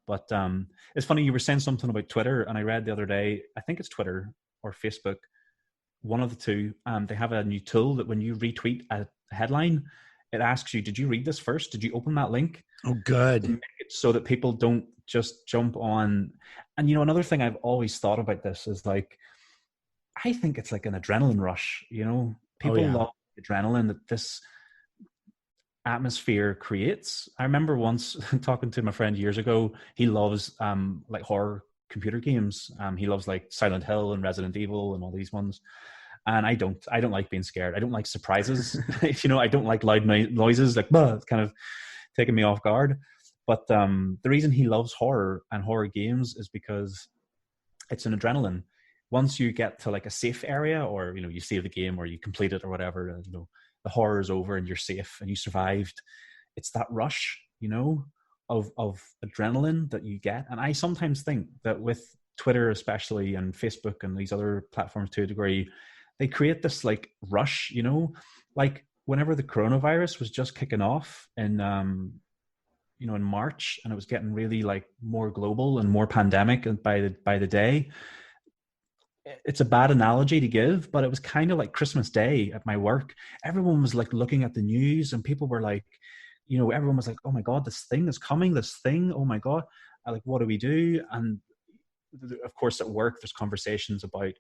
But it's funny, you were saying something about Twitter, and I read the other day, I think it's Twitter or Facebook, one of the two, they have a new tool that when you retweet a headline, it asks you, did you read this first? Did you open that link? Oh, good. To make it so that people don't just jump on. And, you know, another thing I've always thought about this is, like, I think it's like an adrenaline rush, you know? People love adrenaline that this atmosphere creates. I remember once talking to my friend years ago. He loves like horror computer games. He loves like Silent Hill and Resident Evil and all these ones. And I don't like being scared. I don't like surprises. You know, I don't like loud noises, like, it's kind of taking me off guard. But the reason he loves horror and horror games is because it's an adrenaline. Once you get to like a safe area, or, you know, you save the game or you complete it or whatever, and, you know, the horror is over and you're safe and you survived. It's that rush, you know, of adrenaline that you get. And I sometimes think that with Twitter especially, and Facebook and these other platforms to a degree, they create this like rush, you know, like whenever the coronavirus was just kicking off in, you know, in March, and it was getting really like more global and more pandemic by the day. It's a bad analogy to give, but it was kind of like Christmas Day at my work. Everyone was like looking at the news, and people were like, you know, everyone was like, oh my God, this thing is coming, this thing, oh my God. Like, what do we do? And of course at work, there's conversations about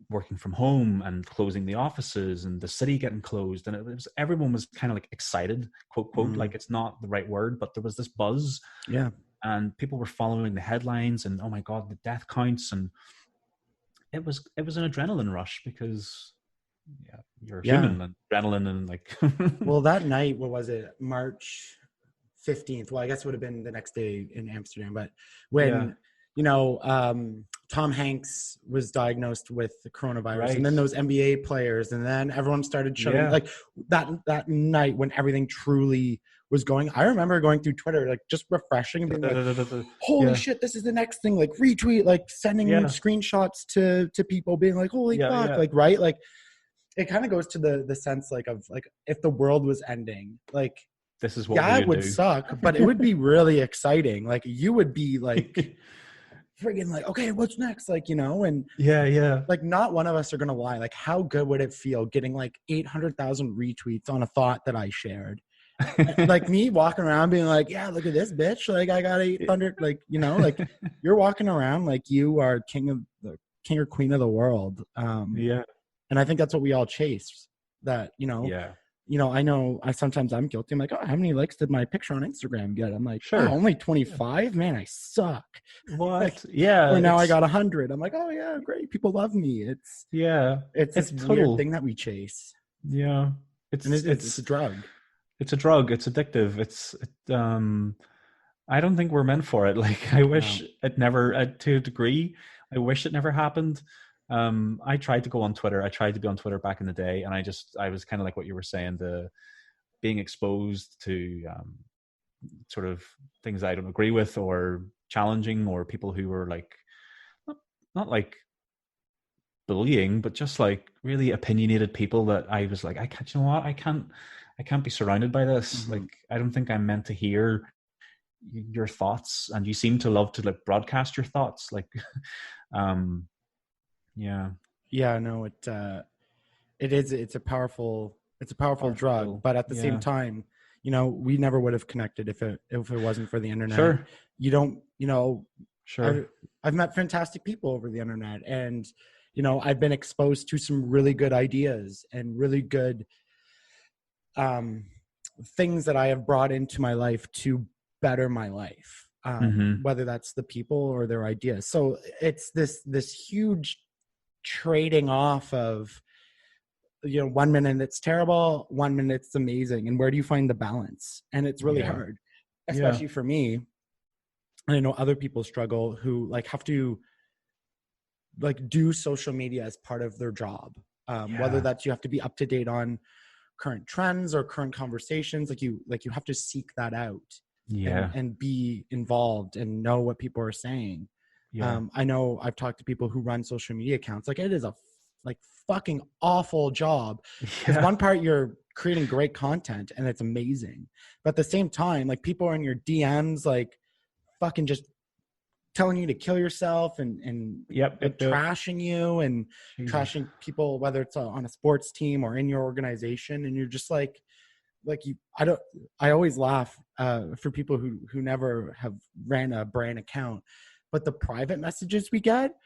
working from home and closing the offices and the city getting closed. And everyone was kind of like excited, quote, like, it's not the right word, but there was this buzz. Yeah. And people were following the headlines, and oh my God, the death counts. And it was an adrenaline rush because you're human, and adrenaline, and like, well, that night, what was it? March 15th. Well, I guess it would have been the next day in Amsterdam, but when, you know, Tom Hanks was diagnosed with the coronavirus, Right. and then those NBA players, and then everyone started showing Yeah. like that night when everything truly was going. I remember going through Twitter, like just refreshing and being like, holy Yeah. shit, this is the next thing, like retweet, like sending Yeah. screenshots to people being like, holy Yeah, fuck, yeah. like, right? Like it kind of goes to the sense like of like if the world was ending, like This is what yeah, we it would do. suck, but it would be really exciting. Like you would be like friggin' like, okay, what's next? Like, you know, and Yeah. like not one of us are gonna lie. Like, how good would it feel getting like 800,000 retweets on a thought that I shared? Like me walking around being like, yeah, look at this bitch. Like I got 800. Like, you know, like you're walking around like you are king or queen of the world. Yeah. And I think that's what we all chase. That, you know, Yeah. I know sometimes I'm guilty. I'm like, oh, how many likes did my picture on Instagram get? I'm like, Sure. oh, only 25. Man, I suck. What? Like, Yeah. or now I got 100. I'm like, oh yeah, great. People love me. It's this total weird thing that we chase. Yeah. It's a drug. It's a drug. It's addictive. I don't think we're meant for it. Like I wish it never, to a degree, I wish it never happened. I tried to go on Twitter. I tried to be on Twitter back in the day, and I was kind of like what you were saying, the being exposed to sort of things I don't agree with or challenging, or people who were like not like bullying, but just like really opinionated people that I was like, I can't, you know what, I can't be surrounded by this. Mm-hmm. Like I don't think I'm meant to hear your thoughts, and you seem to love to like broadcast your thoughts. Like No, it's a powerful drug, but at the same time, you know, we never would have connected if it wasn't for the internet. Sure. You don't, you know, sure. I've met fantastic people over the internet, and you know, I've been exposed to some really good ideas and really good things that I have brought into my life to better my life, whether that's the people or their ideas. So it's this huge trading off of, you know, 1 minute it's terrible, 1 minute it's amazing, and where do you find the balance? And it's really hard, especially for me. And I know other people struggle who like have to like do social media as part of their job, whether that's you have to be up to date on current trends or current conversations. Like you have to seek that out and be involved and know what people are saying. I know I've talked to people who run social media accounts. Like it is a fucking awful job, because one part you're creating great content and it's amazing, but at the same time, like people are in your DMs like fucking just telling you to kill yourself and trashing you and trashing people, whether it's on a sports team or in your organization, and you're just like I always laugh for people who never have ran a brand account, but the private messages we get,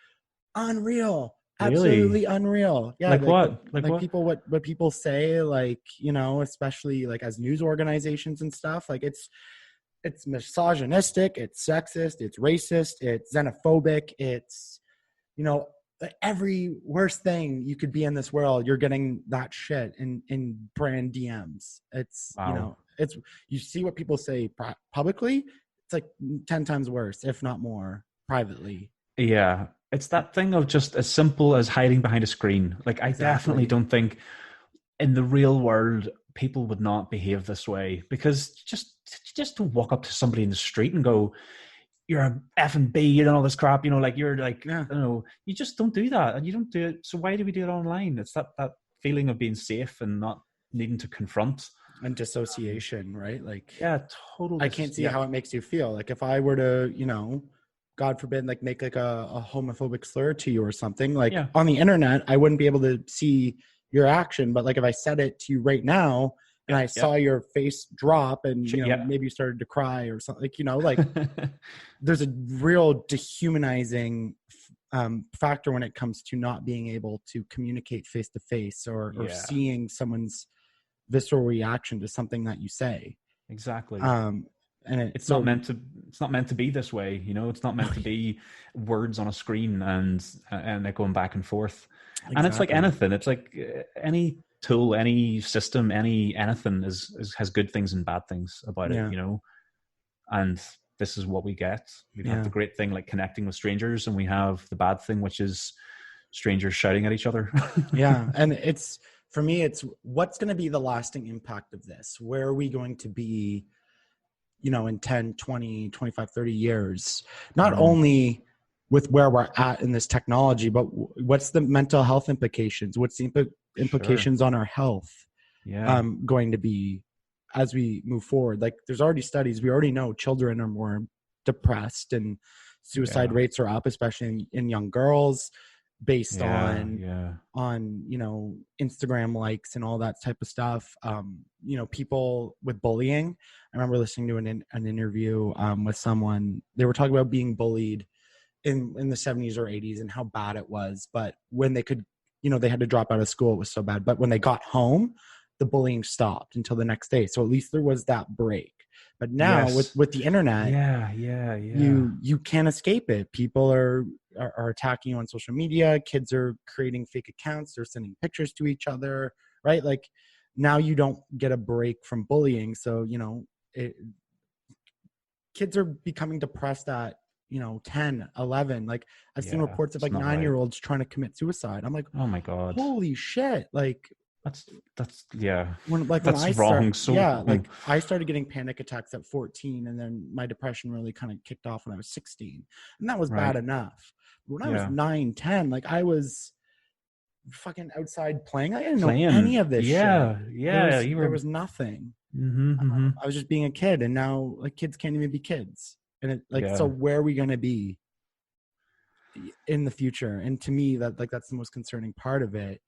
unreal. Absolutely unreal. Yeah. Like what? Like people, what people say, like, you know, especially like as news organizations and stuff, like it's misogynistic, it's sexist, it's racist, it's xenophobic, it's, you know, every worst thing you could be in this world, you're getting that shit in brand DMs. It's, you know, it's, you see what people say publicly, it's like 10 times worse, if not more, privately. Yeah. It's that thing of just as simple as hiding behind a screen. Like I definitely don't think in the real world people would not behave this way, because just to walk up to somebody in the street and go, you're a effing B and all this crap, you know, like you're like, you know, you just don't do that, and you don't do it. So why do we do it online? It's that feeling of being safe and not needing to confront. And dissociation, right? Like, totally. I can't see how it makes you feel. Like if I were to, you know, God forbid, like make like a homophobic slur to you or something, like on the internet, I wouldn't be able to see your action. But like if I said it to you right now and I saw your face drop and, you know, maybe you started to cry or something, like, you know, like there's a real dehumanizing factor when it comes to not being able to communicate face to face or seeing someone's visceral reaction to something that you say. Exactly. And it's not meant to be this way, you know. It's not meant to be words on a screen and it going back and forth. Exactly. And it's like anything. It's like any tool, any system, anything has good things and bad things about it, you know. And this is what we get. We have Yeah. the great thing like connecting with strangers, and we have the bad thing, which is strangers shouting at each other. Yeah. And it's, for me, it's what's going to be the lasting impact of this? Where are we going to be, you know, in 10, 20, 25, 30 years? Not only with where we're at in this technology, but what's the mental health implications? What's the implications on our health going to be as we move forward? Like, there's already studies. We already know children are more depressed, and suicide rates are up, especially in young girls, based on you know, Instagram likes and all that type of stuff. You know, people with bullying. I remember listening to an interview with someone. They were talking about being bullied in the 70s or 80s and how bad it was. But when they could, you know, they had to drop out of school, it was so bad. But when they got home, the bullying stopped until the next day. So at least there was that break. But now with the internet, you can't escape it. People are attacking you on social media. Kids are creating fake accounts. They're sending pictures to each other, right? Like, now you don't get a break from bullying. So, you know, kids are becoming depressed at, you know, 10, 11. Like, I've seen reports of like 9-year-olds trying to commit suicide. I'm like, oh my God, holy shit. Like, that's when that's I wrong. like, I started getting panic attacks at 14, and then my depression really kind of kicked off when I was 16, and that was bad enough. When I was 9, 10, like, I was fucking outside playing. I didn't know any of this shit. There was nothing. I was just being a kid, and now, like, kids can't even be kids. And so where are we going to be in the future? And to me, that's the most concerning part of it.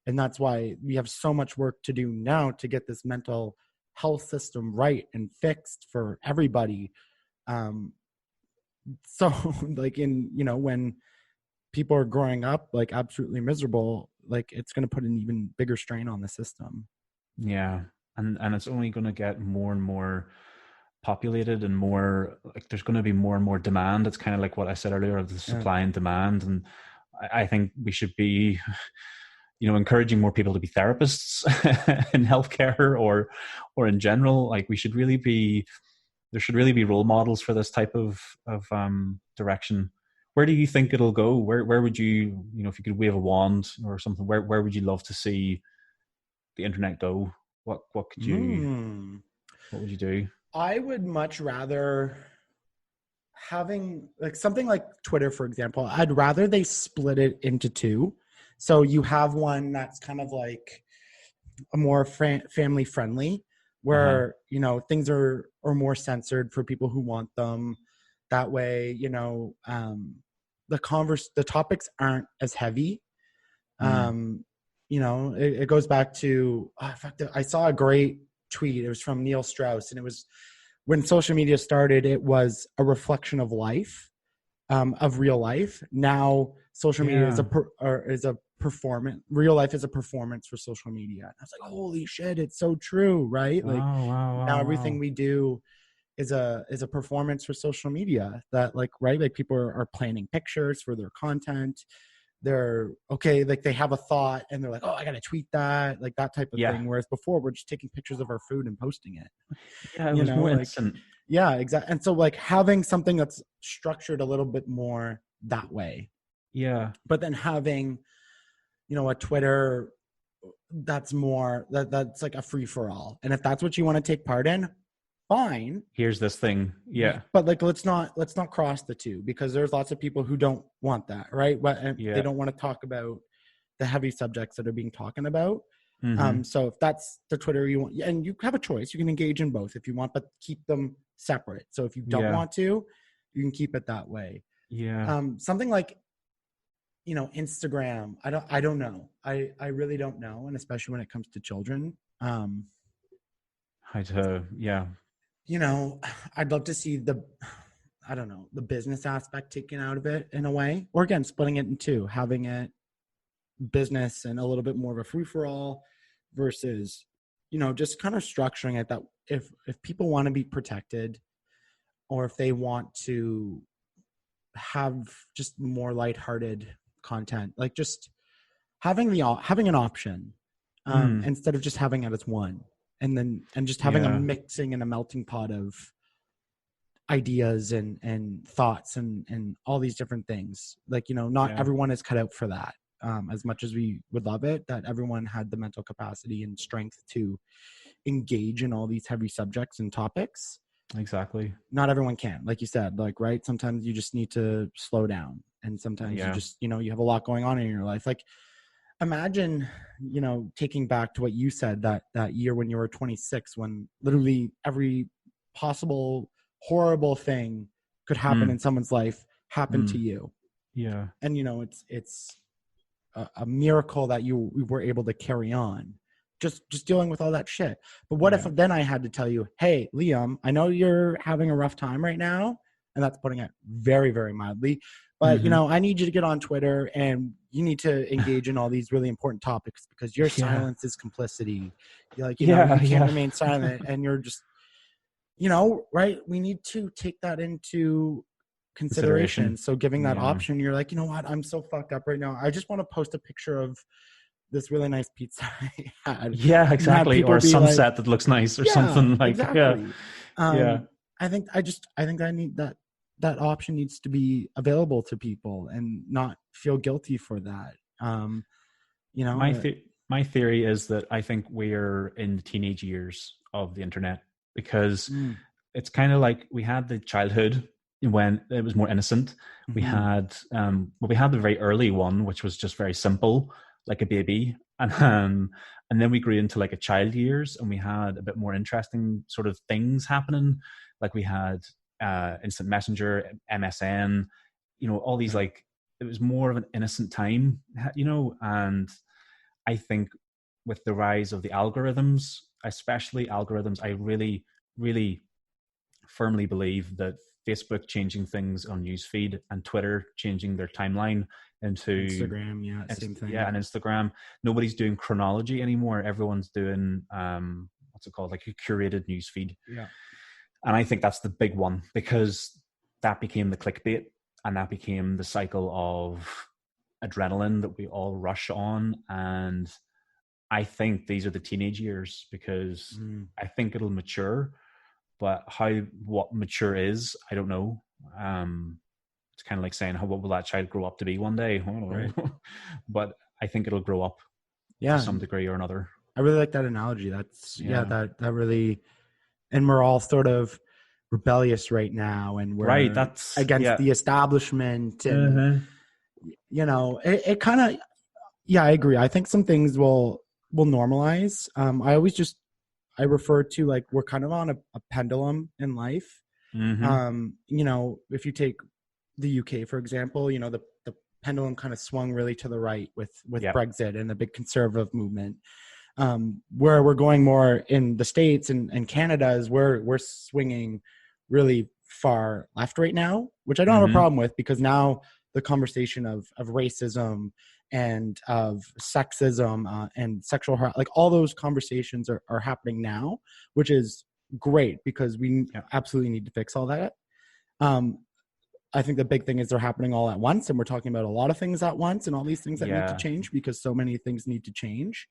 And that's why we have so much work to do now to get this mental health system right and fixed for everybody. So like, you know, when people are growing up like absolutely miserable, like, it's going to put an even bigger strain on the system. Yeah. And it's only going to get more and more populated, and more like there's going to be more and more demand. It's kind of like what I said earlier, the supply and demand. And I think we should be, you know, encouraging more people to be therapists in healthcare or in general. Like, there should really be role models for this type of direction. Where do you think it'll go? Where would you know, if you could wave a wand or something, where would you love to see the internet go? What would you do? I would much rather having like something like Twitter, for example. I'd rather they split it into two. So you have one that's kind of like a more family friendly, where, you know, things are more censored for people who want them. That way, you know, the topics aren't as heavy. You know, it goes back to, I saw a great tweet. It was from Neil Strauss, and it was, when social media started, it was a reflection of life, of real life. Now social media is a performance. Real life is a performance for social media. And I was like, holy shit, it's so true, right? Like, now everything we do is a performance for social media. That, like, right, like, people are planning pictures for their content. They're like, they have a thought and they're like, oh, I gotta tweet that, like, that type of thing. Whereas before, we're just taking pictures of our food and posting it. It was more instant. Yeah, exactly. And so, like, having something that's structured a little bit more that way. Yeah. But then having, you know, a Twitter that's more that's like a free for all. And if that's what you want to take part in, fine. Here's this thing. Yeah. But like, let's not cross the two, because there's lots of people who don't want that, right? But they don't want to talk about the heavy subjects that are being talked about. So if that's the Twitter you want, and you have a choice, you can engage in both if you want, but keep them separate. So if you don't want to, you can keep it that way. Yeah. Something like, you know, Instagram. I don't know. I really don't know. And especially when it comes to children. You know, I'd love to see the business aspect taken out of it in a way, or again, splitting it in two, having it business and a little bit more of a free for all, versus, you know, just kind of structuring it that if people want to be protected, or if they want to have just more lighthearted content, like just having an option, instead of just having it as one, and just having a mixing and a melting pot of ideas and thoughts and all these different things. Like, you know, not everyone is cut out for that. As much as we would love it, that everyone had the mental capacity and strength to engage in all these heavy subjects and topics. Exactly. Not everyone can, like you said, like, right. Sometimes you just need to slow down, and sometimes you just, you know, you have a lot going on in your life. Like, imagine, you know, taking back to what you said, that year when you were 26, when literally every possible horrible thing could happen in someone's life happened to you. Yeah. And, you know, it's a miracle that you were able to carry on just dealing with all that shit. But what if then I had to tell you, hey, Liam, I know you're having a rough time right now, and that's putting it very, very mildly, but you know, I need you to get on Twitter and you need to engage in all these really important topics because your silence is complicity. You're like, you know, you can't remain silent, and you're just, you know, right? We need to take that into consideration. So giving that option, you're like, you know what? I'm so fucked up right now. I just want to post a picture of this really nice pizza I had. Yeah, exactly. Or a sunset like, that looks nice or something like exactly. I think I need that option needs to be available to people and not feel guilty for that. You know, my theory is that I think we're in the teenage years of the internet, because it's kind of like we had the childhood when it was more innocent. We had the very early one, which was just very simple, like a baby, and then we grew into like a child years, and we had a bit more interesting sort of things happening. Like we had instant messenger, MSN, you know, all these, like, it was more of an innocent time, you know. And I think with the rise of the algorithms, especially algorithms, I really, really firmly believe that Facebook changing things on newsfeed and Twitter changing their timeline into Instagram, same thing. Yeah, and Instagram. Nobody's doing chronology anymore. Everyone's doing what's it called, like a curated newsfeed. Yeah. And I think that's the big one, because that became the clickbait, and that became the cycle of adrenaline that we all rush on. And I think these are the teenage years, because I think it'll mature. But what mature is, I don't know. It's kind of like saying, what will that child grow up to be one day? I don't know. Right. But I think it'll grow up to some degree or another. I really like that analogy. That's that really, and we're all sort of rebellious right now, and we're that's against the establishment, and you know, it kind of, I agree. I think some things will normalize. I refer to, like, we're kind of on a pendulum in life. You know, if you take the UK, for example, you know, the pendulum kind of swung really to the right with Brexit and the big conservative movement. Where we're going more in the States and Canada is we're swinging really far left right now, which I don't have a problem with, because now the conversation of racism and of sexism and sexual harassment, like all those conversations are happening now, which is great, because we absolutely need to fix all that. I think the big thing is they're happening all at once, and we're talking about a lot of things at once, and all these things that need to change, because so many things need to change.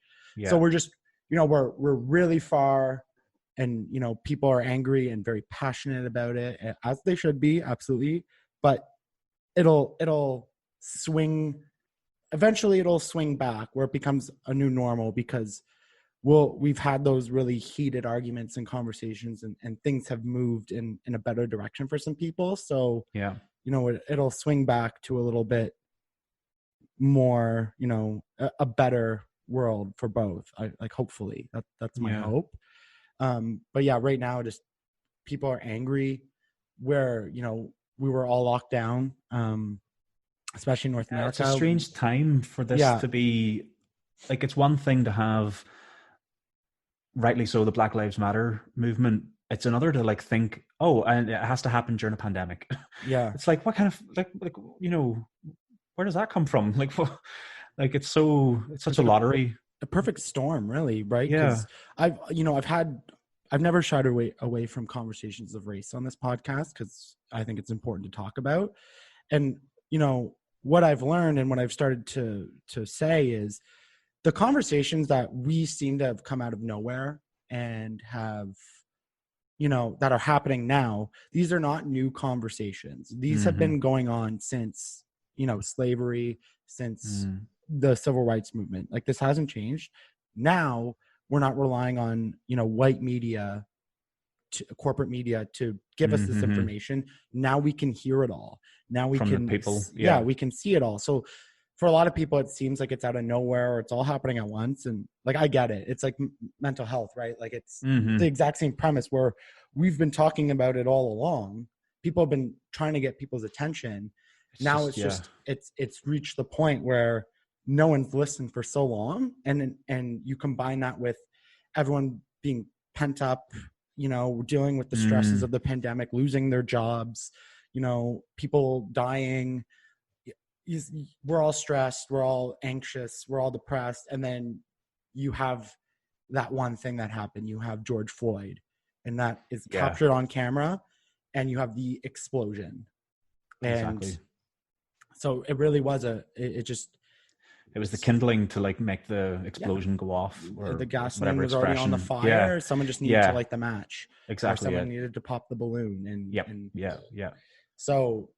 So we're just, you know, we're really far, and, you know, people are angry and very passionate about it, as they should be, absolutely. But it'll swing. Eventually it'll swing back where it becomes a new normal, because we've had those really heated arguments and conversations, and things have moved in a better direction for some people. So, you know, it'll swing back to a little bit more, you know, a better world for both. Hopefully that's my hope. But right now, just people are angry where, you know, we were all locked down. Especially in North America. It's a strange time for this to be, like, it's one thing to have, rightly so, the Black Lives Matter movement. It's another to, like, think, and it has to happen during a pandemic. It's like, what kind of, like, you know, where does that come from? Like, like, it's such a lottery. A perfect storm, really, right? Yeah. I've never shied away from conversations of race on this podcast, because I think it's important to talk about. And, you know, what I've learned and what I've started to say is the conversations that we seem to have come out of nowhere and have that are happening now, these are not new conversations. These have been going on since, slavery, since the civil rights movement. Like, this hasn't changed. Now we're not relying on, white media, corporate media to give us this information. Now we can hear it all. Now we From can, the people. we can see it all. So for a lot of people, it seems like it's out of nowhere, or it's all happening at once. And like, I get it. It's like mental health, right? Like, it's the exact same premise where we've been talking about it all along. People have been trying to get people's attention. Now it's reached the point where no one's listened for so long. And you combine that with everyone being pent up, dealing with the stresses of the pandemic, losing their jobs, people dying. We're all stressed, we're all anxious, we're all depressed. And then you have that one thing that happened. You have George Floyd, and that is captured on camera, and you have the explosion. And so it really was it was the kindling to like make the explosion go off, or the gasoline was already on the fire. Someone just needed to light the match. Exactly. Or someone needed to pop the balloon. And so,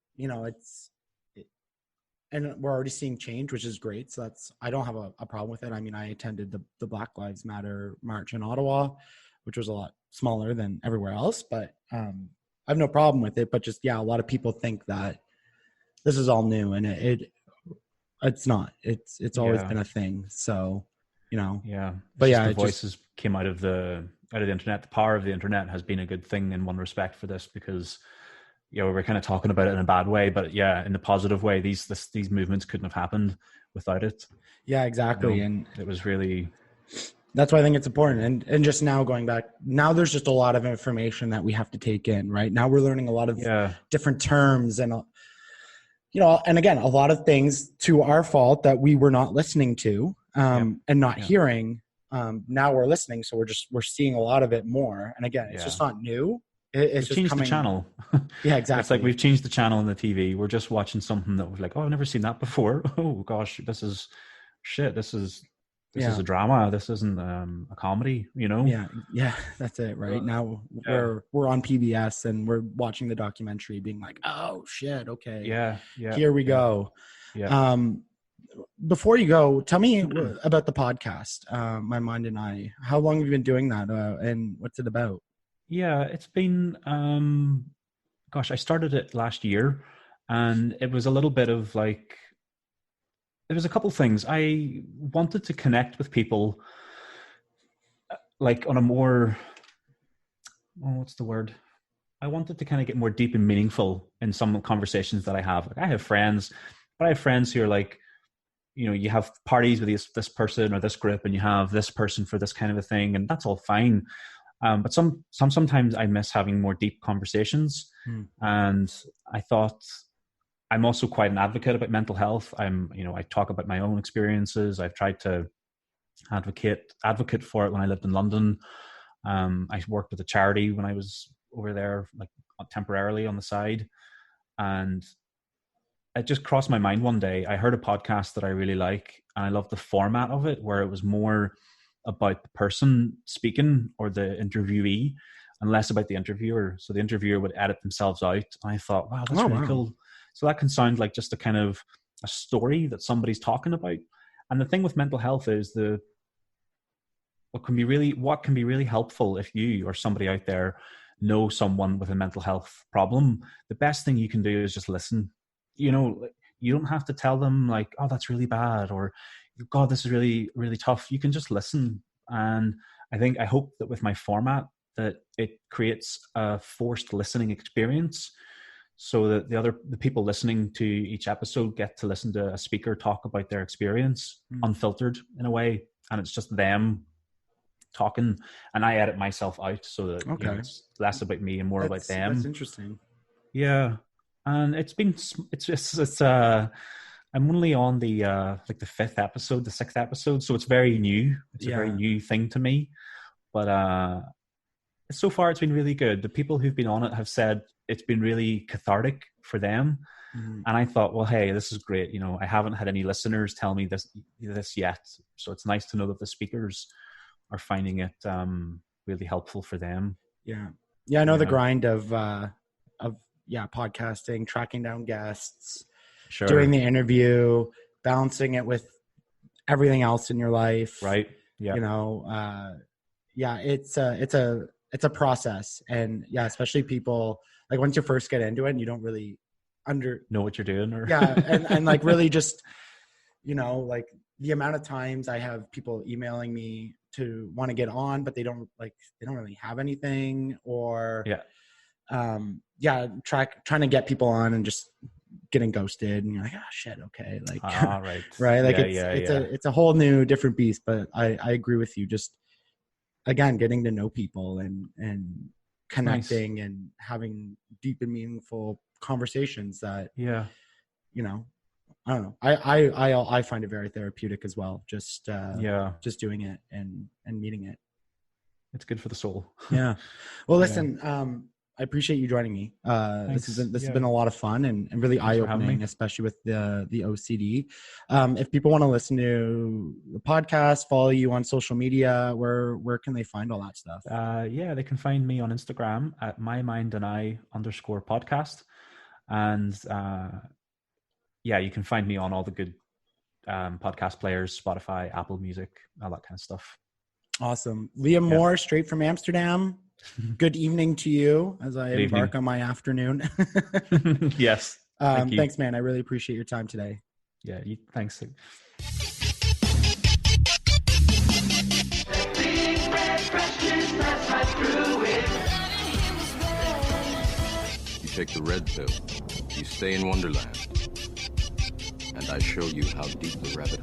and we're already seeing change, which is great. So I don't have a problem with it. I mean, I attended the Black Lives Matter march in Ottawa, which was a lot smaller than everywhere else, but I have no problem with it. But just, a lot of people think that this is all new, and it's not. It's always been a thing. So, but the voices came out of the internet. The power of the internet has been a good thing in one respect for this, because we're kind of talking about it in a bad way, but in the positive way, these movements couldn't have happened without it. Yeah, exactly. And it was really, that's why I think it's important. And just now going back, now there's just a lot of information that we have to take in, right? Now we're learning a lot of different terms, and, and again, a lot of things to our fault that we were not listening to, and not hearing. Now we're listening. So we're seeing a lot of it more. And again, it's just not new. It's just changed the channel. Yeah, exactly. It's like we've changed the channel on the TV. We're just watching something that was like, oh, I've never seen that before. Oh gosh, this is shit. This is a drama. This isn't a comedy. Yeah, that's it. Right now we're on PBS and we're watching the documentary, being like, oh shit, okay, here we go. Yeah. Before you go, tell me about the podcast, My Mind and I. How long have you been doing that, and what's it about? Yeah, it's been, I started it last year, and it was a little bit of like, there was a couple things. I wanted to connect with people like on a more, what's the word? I wanted to kind of get more deep and meaningful in some conversations that I have. Like, I have friends, but I have friends who are like, you have parties with this person or this group, and you have this person for this kind of a thing, and that's all fine. But sometimes I miss having more deep conversations. And I thought, I'm also quite an advocate about mental health. I talk about my own experiences. I've tried to advocate for it when I lived in London. I worked with a charity when I was over there, like temporarily on the side. And it just crossed my mind one day. I heard a podcast that I really like, and I loved the format of it, where it was more about the person speaking or the interviewee and less about the interviewer. So the interviewer would edit themselves out. And I thought, wow, that's really cool. So that can sound like just a story that somebody's talking about. And the thing with mental health is what can be really helpful if you or somebody out there know someone with a mental health problem. The best thing you can do is just listen. You don't have to tell them like, oh, that's really bad, or God, this is really, really tough. You can just listen. And I hope that with my format that it creates a forced listening experience, so that the people listening to each episode get to listen to a speaker talk about their experience, unfiltered in a way. And it's just them talking, and I edit myself out so that it's less about me and more about them. That's interesting. Yeah. And I'm only on the like the 5th episode, the 6th episode, so it's very new. It's a very new thing to me, but so far it's been really good. The people who've been on it have said it's been really cathartic for them, and I thought, well, hey, this is great. I haven't had any listeners tell me this yet, so it's nice to know that the speakers are finding it really helpful for them. Yeah. Yeah, I know the Yeah. grind of podcasting, tracking down guests, Sure. doing the interview, balancing it with everything else in your life. Right. Yeah. You know, it's a process, and especially people like once you first get into it and you don't really know what you're doing, or and like really just, like the amount of times I have people emailing me to want to get on, but they don't really have anything, or trying to get people on and just getting ghosted, and you're like, oh shit, okay, like right. right, like Yeah, it's a whole new different beast. But I agree with you, just again getting to know people and connecting and having deep and meaningful conversations that I don't know, I find it very therapeutic as well, just doing it and meeting it. It's good for the soul. Yeah. Well, listen, I appreciate you joining me. This has been a lot of fun and really eye-opening, especially with the OCD. If people want to listen to the podcast, follow you on social media, where can they find all that stuff? They can find me on Instagram at mymindandI_podcast. And you can find me on all the good podcast players, Spotify, Apple Music, all that kind of stuff. Awesome. Liam Moore, straight from Amsterdam. Good evening to you as I embark on my afternoon. Yes. Thanks, man. I really appreciate your time today. Yeah, thanks. You take the red pill, you stay in Wonderland, and I show you how deep the rabbit